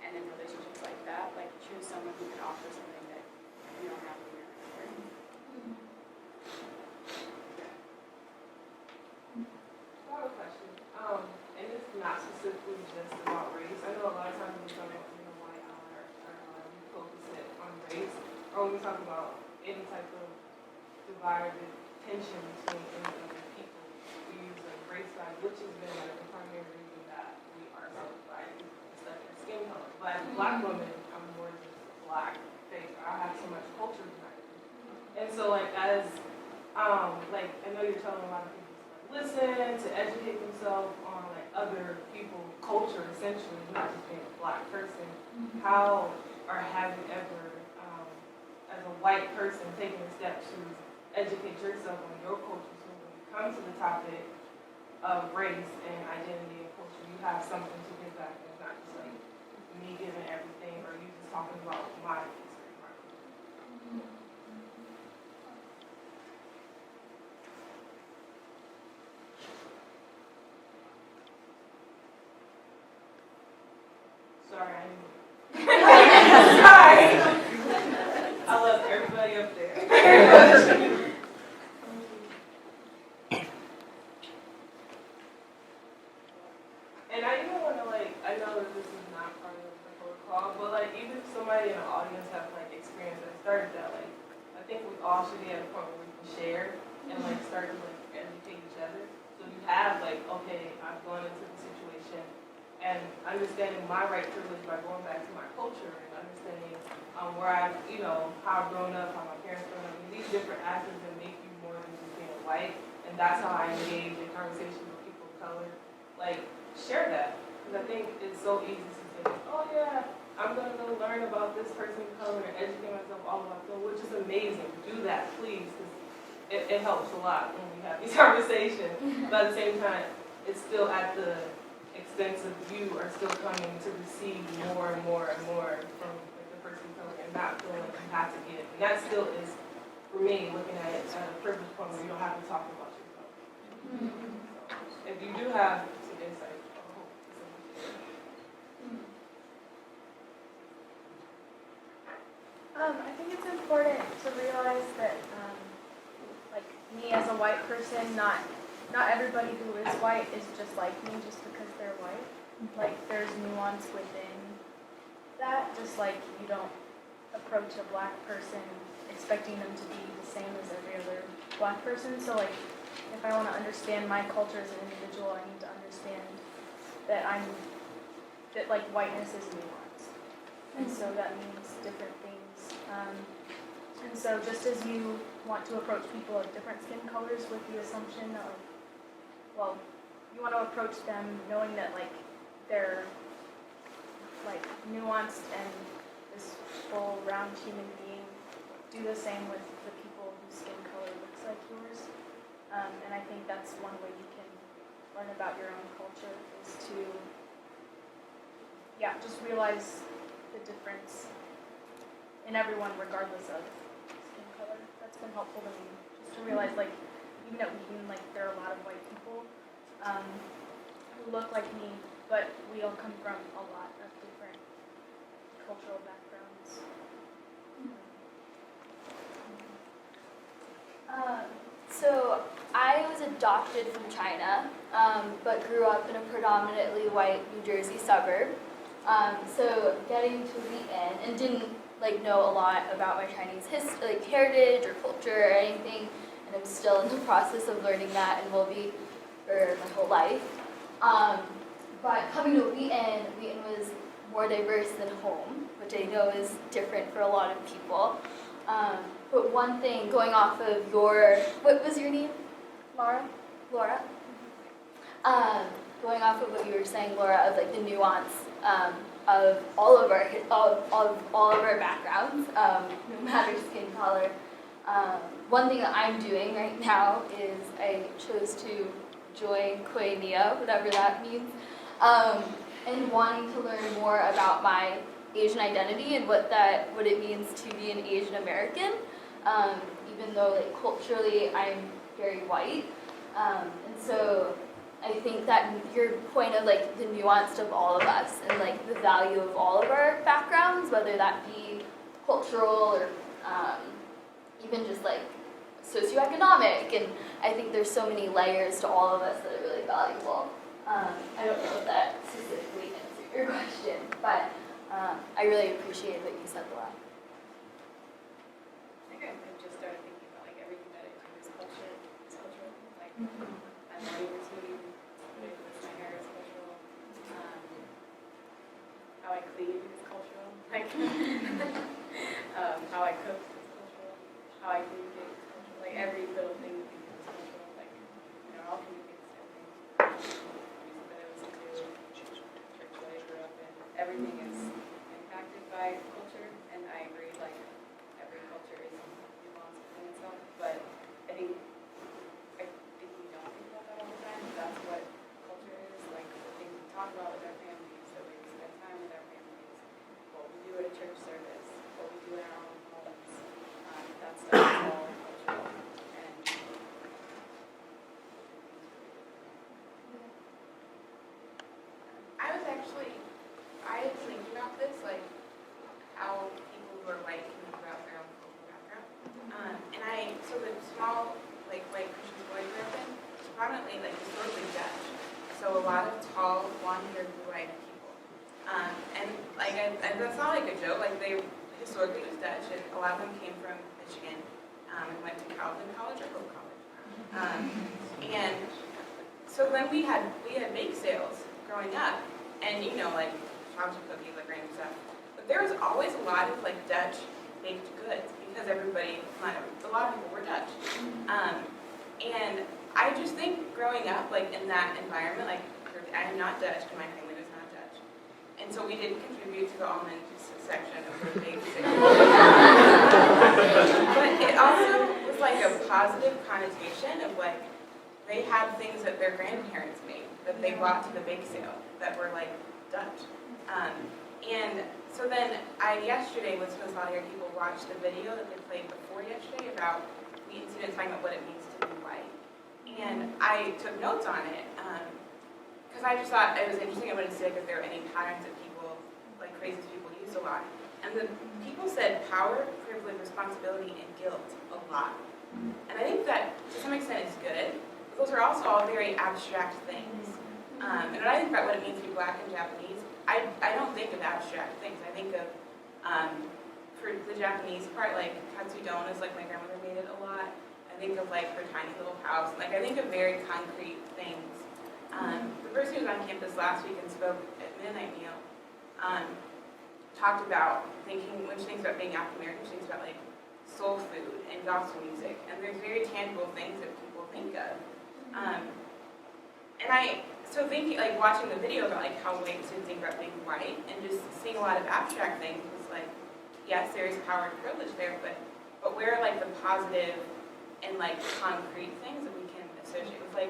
And in relationships like that, like choose someone who can offer something that you don't have in your mentor. I have a question. And it's not specifically just about race. I know a lot of times when we talk about why we focus it on race, or when we talk about any type of divide or tension between any other people, we use like race side, which has been like the primary reason that we are so divided, especially our skin color. But as a black woman, I'm more just black face. I have so much culture behind it. And so like as like I know you're telling a lot of people listen, to educate themselves on like other people's culture, essentially, not just being a black person. How or have you ever, as a white person, taken a step to educate yourself on your culture so when you come to the topic of race and identity and culture, you have something to give back and it's not just like me giving everything or you just talking about my history, my culture. Sorry, I didn't. Sorry. I love everybody up there. And I even want to like, I know that this is not part of the protocol, but like even if somebody in the audience have like experience that started that, like I think we all should be at a point where we can share and like start to like educate each other. So you have like, okay, I've gone into the situation. And understanding my right privilege by going back to my culture and understanding where I've, you know, how I've grown up, how my parents grown up, and these different aspects that make you more than just being white. And that's how I engage in conversations with people of color. Like, share that. Because I think it's so easy to say, oh yeah, I'm going to go learn about this person of color and educate myself all about them, which is amazing. Do that, please, because it helps a lot when we have these conversations. But at the same time, it's still at the expense of you are still coming to receive more and more and more from like, the person of color and not feeling like you have to give. And that still is, for me, looking at it at a privilege point where you don't have to talk about yourself. So, if you do have some insight, I hope I think it's important to realize that, like me as a white person, not everybody who is white is just like me just because they're white. Like there's nuance within that, just like you don't approach a black person expecting them to be the same as every other black person. So like if I want to understand my culture as an individual, I need to understand that like whiteness is nuance. And so that means different things. And so just as you want to approach people of different skin colors with the assumption that, like, well, you want to approach them knowing that, like, they're, like, nuanced and this full, round human being, do the same with the people whose skin color looks like yours. And I think that's one way you can learn about your own culture is to, yeah, just realize the difference in everyone regardless of skin color. That's been helpful to me, just to realize, like, even at Wheaton, like, there are a lot of white people who look like me, but we all come from a lot of different cultural backgrounds. So I was adopted from China, but grew up in a predominantly white New Jersey suburb. So getting to Wheaton and didn't know a lot about my Chinese heritage or culture or anything, and I'm still in the process of learning that and will be for my whole life. But coming to Wheaton was more diverse than home, which I know is different for a lot of people. But one thing, going off of what was your name? Laura? Laura? Going off of what you were saying, Laura, of the nuance of all of our backgrounds, no matter skin color. One thing that I'm doing right now is I chose to join Koinonia, whatever that means, and wanting to learn more about my Asian identity and what it means to be an Asian American, even though culturally I'm very white. And so I think that your point of the nuance of all of us and the value of all of our backgrounds, whether that be cultural or even just socioeconomic, and I think there's so many layers to all of us that are really valuable. I don't know if that specifically answered your question, but I really appreciate what you said, Laura. I think I've just started thinking about everything that I do is cultural. My morning routine, what I do with my hair is cultural. How I clean is cultural. How I cook is cultural. How I communicate is cultural. Every little thing that we do is cultural. All communicates to everything. Music that I listen to, church that I grew up in, everything is impacted by culture, and I agree, every culture is nuanced within itself, but I think we don't think about that all the time. That's what culture is, the things we talk about with our families, that we spend time with our families, what we do at a church service, what we do in our own homes. That stuff is all cultural. And I was thinking about this, how people who are white can think about their own cultural background. So the small, white Christian school I grew up in, was prominently, historically Dutch. So a lot of tall, blonde-haired, blue-eyed people. And that's not a joke, they historically was Dutch, and a lot of them came from Michigan, and went to Calvin College or Hope College. And so then we had bake sales growing up, and chocolate cookies, random stuff. But there was always a lot of Dutch baked goods because a lot of people were Dutch. And I just think growing up in that environment, I am not Dutch and my family was not Dutch. And so we didn't contribute to the almond section of the bake sale. But it also was a positive connotation of they had things that their grandparents made that they brought to the bake sale that were Dutch. And so then yesterday was supposed to a lot of people watch the video that they played before yesterday about Wheaton students talking about what it means to be white. And I took notes on it because I just thought it was interesting. I wanted to see if there were any patterns that people, crazy people, use a lot. And the people said power, privilege, responsibility, and guilt a lot. And I think that to some extent all very abstract things. And when I think about what it means to be Black and Japanese, I don't think of abstract things. I think of, for the Japanese part, like katsudon is like my grandmother made it a lot. I think of like her tiny little house. Like I think of very concrete things. The person who was on campus last week and spoke at Midnight Meal talked about thinking, when she thinks about being African American, she thinks about like soul food and gospel music. And there's very tangible things that people think of. So thinking, like watching the video about like how white students think about being white and just seeing a lot of abstract things was like, yes, there is power and privilege there, but where are like the positive and like concrete things that we can associate with like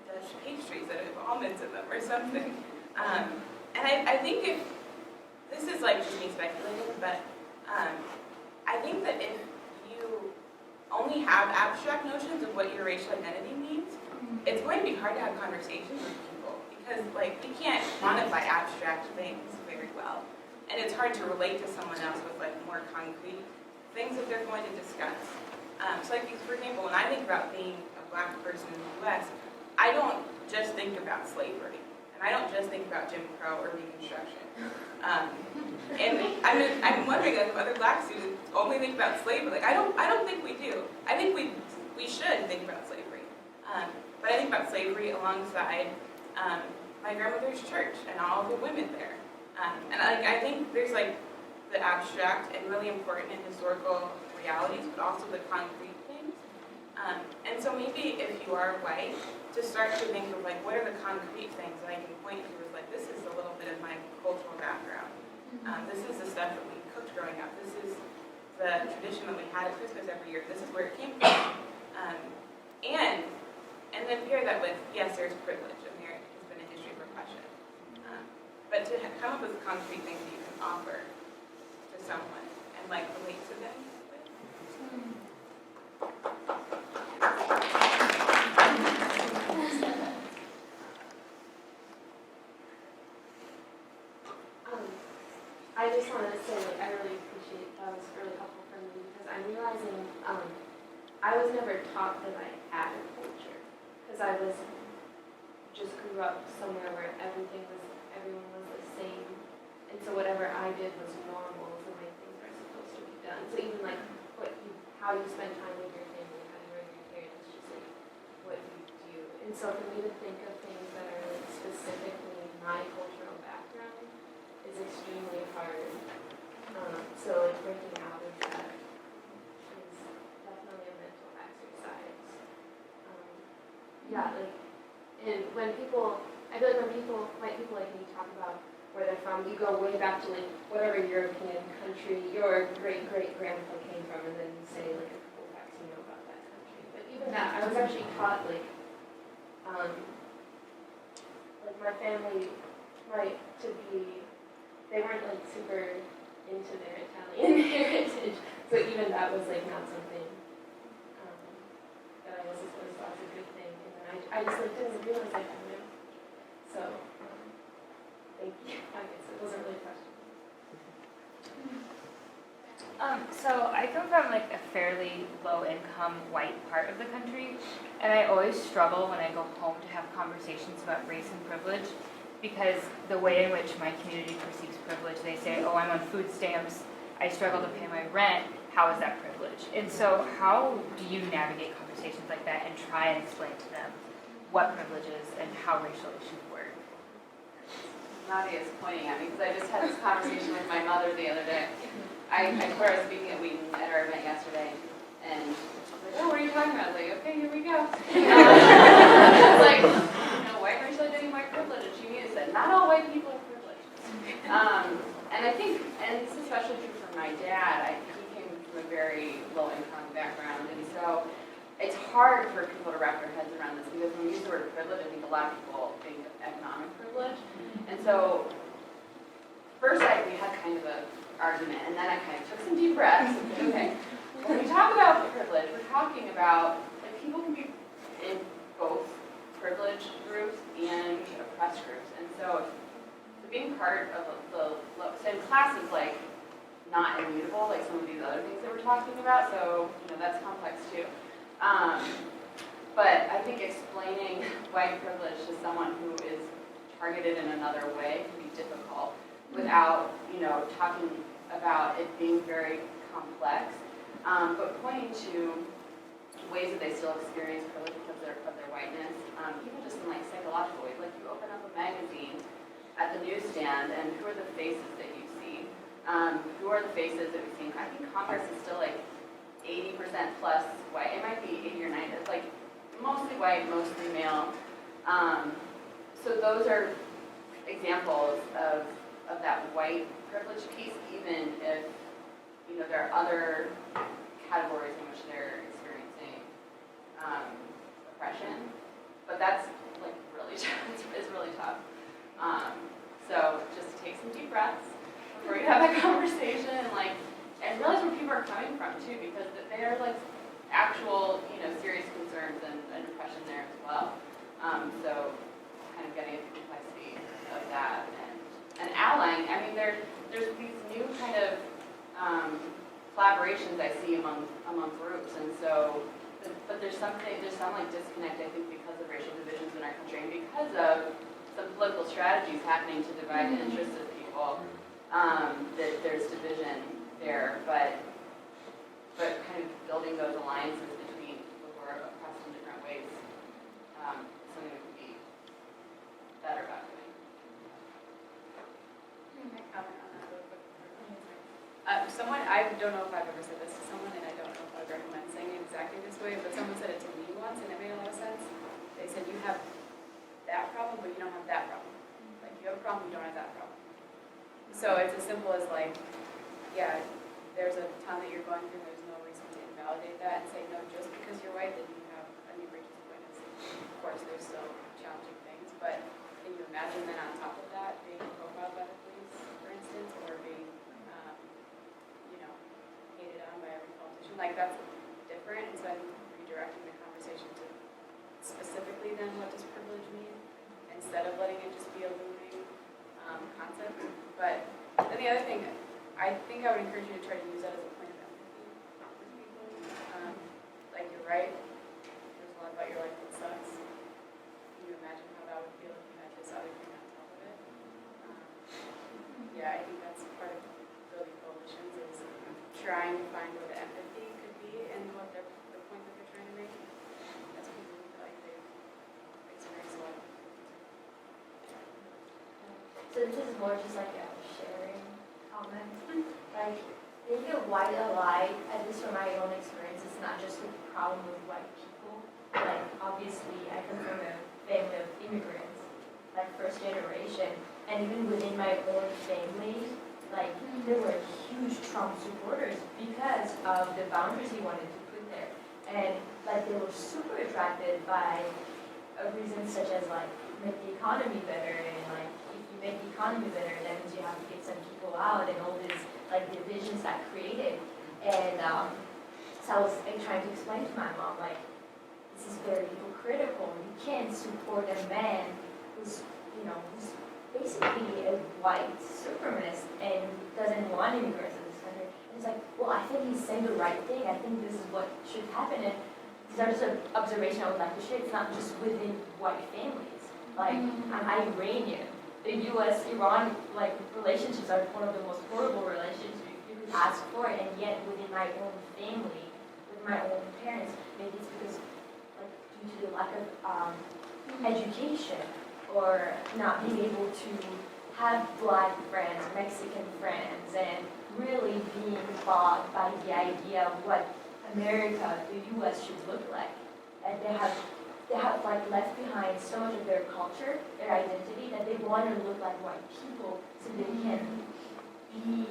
Dutch pastries that have almonds in them or something. And I think if, this is like just me speculating, but I think that if you only have abstract notions of what your racial identity means, it's going to be hard to have conversations with people because like we can't quantify abstract things very well. And it's hard to relate to someone else with like more concrete things that they're going to discuss. So like, for example, when I think about being a Black person in the U.S., I don't just think about slavery. And I don't just think about Jim Crow or Reconstruction. And I'm wondering like, if other Black students only think about slavery. Like I don't think we do. I think we should think about slavery. But I think about slavery alongside my grandmother's church and all the women there. And like I think there's like the abstract and really important and historical realities, but also the concrete things. And so maybe if you are white, to start to think of like what are the concrete things that I can point to as like this is a little bit of my cultural background. This is the stuff that we cooked growing up. This is the tradition that we had at Christmas every year. This is where it came from. And then pair that with, yes, there's privilege, and there has been a history of oppression. But to come up with concrete things that you can offer to someone and like relate to them with. I just wanted to say, like, I really appreciate that was really helpful for me because I'm realizing I was never taught that I had a culture because I was just grew up somewhere where everyone was the same, and so whatever I did was normal, the way things are supposed to be done. So even like how you spend time with your family, how you raise your parents, just like what you do. And so for me to think of things that are like specifically my cultural background is extremely hard. So like breaking out of that is definitely a mental exercise. Yeah, like, and when people, I feel like when white people like me talk about where they're from, you go way back to like whatever European country your great-great-grandpa came from, and then you say like a couple facts you know about that country. But even that, I was actually taught like my family they weren't like super into their Italian heritage, so even that was like not something that I was supposed to thought was a good thing, and then I just like didn't realize I had no. So thank you. I guess it wasn't really a question. So I come from like a fairly low-income white part of the country, and I always struggle when I go home to have conversations about race and privilege, because the way in which my community perceives privilege, they say, oh, I'm on food stamps, I struggle to pay my rent, how is that privilege? And so how do you navigate conversations like that and try and explain to them what privilege is and how racial issues work? Nadia is pointing at me because I just had this conversation with my mother the other day. I told her I was speaking at Wheaton at our event yesterday, and I was like, oh, what are you talking about? I was like, okay, here we go. It's like, white racial identity, white privilege. And she immediately said, not all white people are privileged. And I think, and this is especially true for my dad, he came from a very low-income background, and so it's hard for people to wrap their heads around this because when we use the word privilege, I think a lot of people think of economic privilege. And so first we had kind of an argument, and then I kind of took some deep breaths and said, okay, when we talk about privilege, we're talking about like people can be in both privileged groups and oppressed groups. And so being part of the same class is like not immutable, like some of these other things that we're talking about, so that's complex too. But I think explaining white privilege to someone who is targeted in another way can be difficult without, talking about it being very complex, but pointing to ways that they still experience privilege because of their whiteness, even just in like psychological ways. Like you open up a magazine at the newsstand, and who are the faces that you see? Who are the faces that we've seen? I think Congress is still like 80% plus white. It might be 80 or 90. It's like mostly white, mostly male. So those are examples of that white privilege piece, even if there are other categories in which they're experiencing oppression. But that's like really it's really tough. So just take some deep breaths before you have that conversation, and realize where people are coming from too, because they are like actual, serious concerns and oppression there as well. So kind of getting at the complexity of that and allying. I mean, there's these new kind of collaborations I see among groups, and so, but there's some like disconnect, I think, because of racial divisions in our country and because of some political strategies happening to divide the interests of people. That there's division there, but kind of building those alliances between people who are oppressed in different ways, something we could be better about doing. Can I comment on that real quick? I don't know if I've ever said this to someone, and I don't know if I would recommend saying it exactly this way, but someone said it to me once, and it made a lot of sense. They said, you have that problem, but you don't have that problem. Like, you have a problem, you don't have that problem. So it's as simple as like, yeah, there's a ton that you're going through, there's no reason to invalidate that and say, no, just because you're white, then you have a new racial whiteness. Of course, there's still challenging things, but can you imagine then on top of that being profiled by the police, for instance, or being, hated on by every politician? Like, that's different, and so I think redirecting the conversation to specifically then what does privilege mean, instead of letting it just be a looming concept. But then the other thing, I think I would encourage you to try to use that as a point of empathy with people. Like, you're right, there's a lot about your life that sucks. Can you imagine how that would feel if you had this other thing on top of it? Yeah, I think that's part of building coalitions, is trying to find where the empathy could be and what the point that they're trying to make. That's people who feel like they've experienced a lot. So this is more just like a sharing comment. Like, being a white ally, at least from my own experience, it's not just a problem with white people. Like, obviously, I come from a family of immigrants, like first generation, and even within my own family, like, there were huge Trump supporters because of the boundaries he wanted to put there. And, like, they were super attracted by reasons such as, like, make the economy better, and, like, if you make the economy better, that means you have to get some people out, and all these, like, divisions that created. And so I was trying to explain to my mom, like, this is very hypocritical. You can't support a man who's basically a white supremacist and doesn't want immigrants in this country. And it's like, well, I think he's saying the right thing. I think this is what should happen. And these are just an observation I would like to share. It's not just within white families. Like, I'm Iranian. The U.S.-Iran, like, relationships are one of the most horrible relationships you could ask for. And yet, within my own family, with my own parents, maybe it's because, like, due to the lack of education, or not being able to have black friends, Mexican friends, and really being bogged by the idea of what America, the U.S. should look like. And they have like left behind so much of their culture, their identity, that they want to look like white people so they can be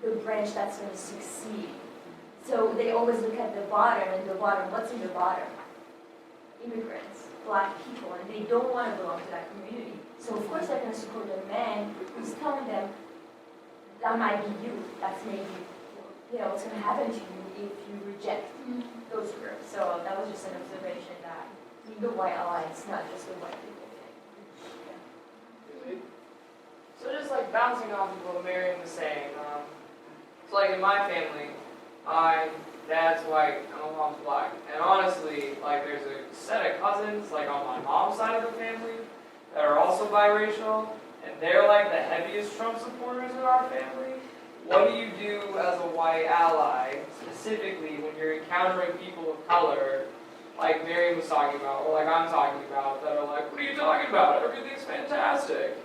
the branch that's going to succeed. So they always look at the bottom, and the bottom, what's in the bottom? Immigrants, black people, and they don't want to belong to that community. So of course they're going to support a man who's telling them, that might be you, that's maybe, what's going to happen to you if you reject those groups. So that was just an observation that being the white ally, it's not just the white people thing. So just like bouncing off of what Miriam was saying, so like in my family, my dad's white and my mom's black, and honestly, like there's a set of causes cousins, like on my mom's side of the family, that are also biracial, and they're like the heaviest Trump supporters in our family. What do you do as a white ally, specifically when you're encountering people of color, like Mary was talking about, or like I'm talking about, that are like, what are you talking about? Everything's fantastic.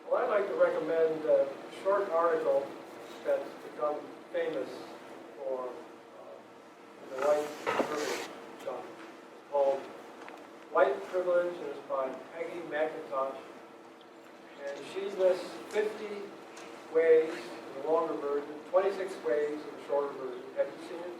Well, I'd like to recommend a short article that's become famous for the white privilege genre. It's called White Privilege, and it's by Peggy McIntosh. And she lists 50 ways in the longer version, 26 ways in the shorter version. Have you seen it?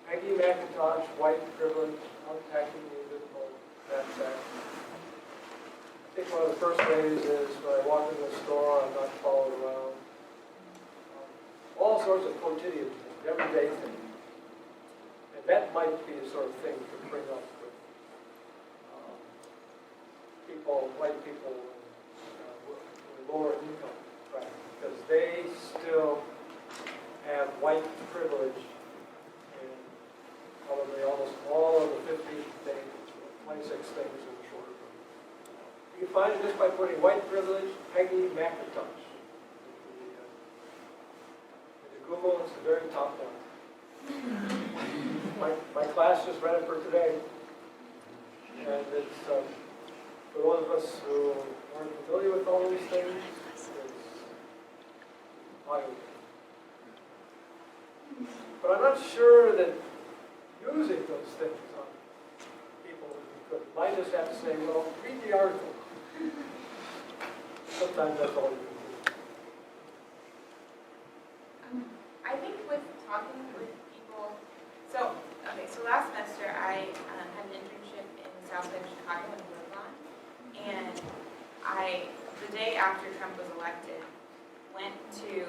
Peggy McIntosh, White Privilege, Unpacking the Invisible Knapsack. I think one of the first ways is when I walk into the store, I'm not followed around. All sorts of quotidian things, everyday things. And that might be the sort of thing to bring up with people, white people, lower income bracket, because they still have white privilege in probably almost all of the 50 things, 26 things in the shorter version. You can find it just by putting white privilege, Peggy McIntosh. Into Google, it's the very top one. My class just read it for today. And it's, for those of us who aren't familiar with all these things, it's eye-opening. But I'm not sure that using those things on people would be good. I just have to say, well, read the article. Sometimes that's all you can do. I think with talking with people, so last semester I had an internship in the South Side of Chicago in Woodlawn, and the day after Trump was elected, went to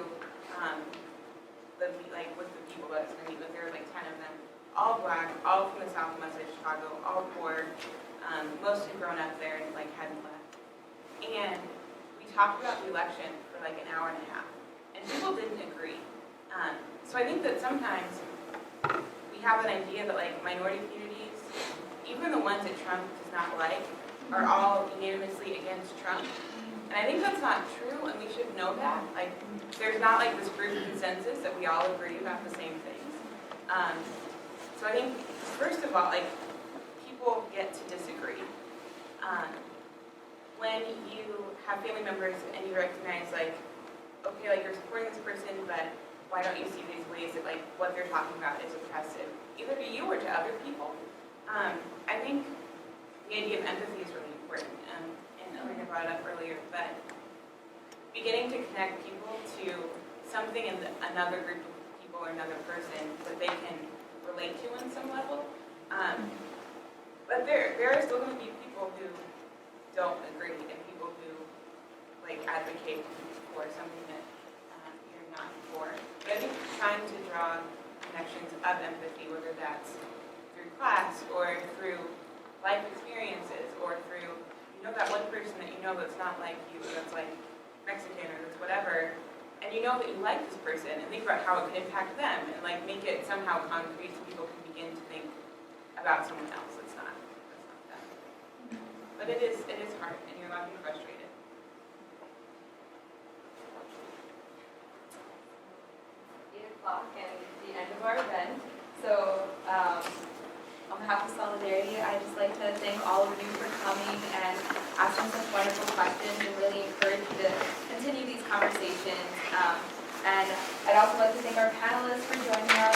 with the people that I was going to meet with. There were like 10 of them, all black, all from the South and West Side of Chicago, all poor, most had grown up there and like hadn't left. And we talked about the election for like an hour and a half, and people didn't agree. So I think that sometimes we have an idea that like minority communities, even the ones that Trump does not like, are all unanimously against Trump. And I think that's not true, and we should know that. Like, there's not like this group consensus that we all agree about the same things. So I think, first of all, like, people get to disagree. When you have family members and you recognize, like, okay, like, you're supporting this person, but why don't you see these ways that, like, what they're talking about is oppressive, either to you or to other people? I think the idea of empathy is really important. And Elena brought it up earlier, but beginning to connect people to something in another group of people or another person that they can relate to on some level. But there are still going to be people who don't agree and people who like advocate for something that you're not for. But I think trying to draw connections of empathy, whether that's through class or through life experiences or through, you know, that one person that you know that's not like you, that's like Mexican or that's whatever, and you know that you like this person, and think about how it can impact them, and like make it somehow concrete so people can begin to think about someone else that's not them. But it is hard, and you're allowed to be frustrated. 8 o'clock and the end of our event. So on behalf of Solidarity, I'd just like to thank all of you for coming and asking such wonderful questions and really encourage you to continue these conversations. And I'd also like to thank our panelists for joining us.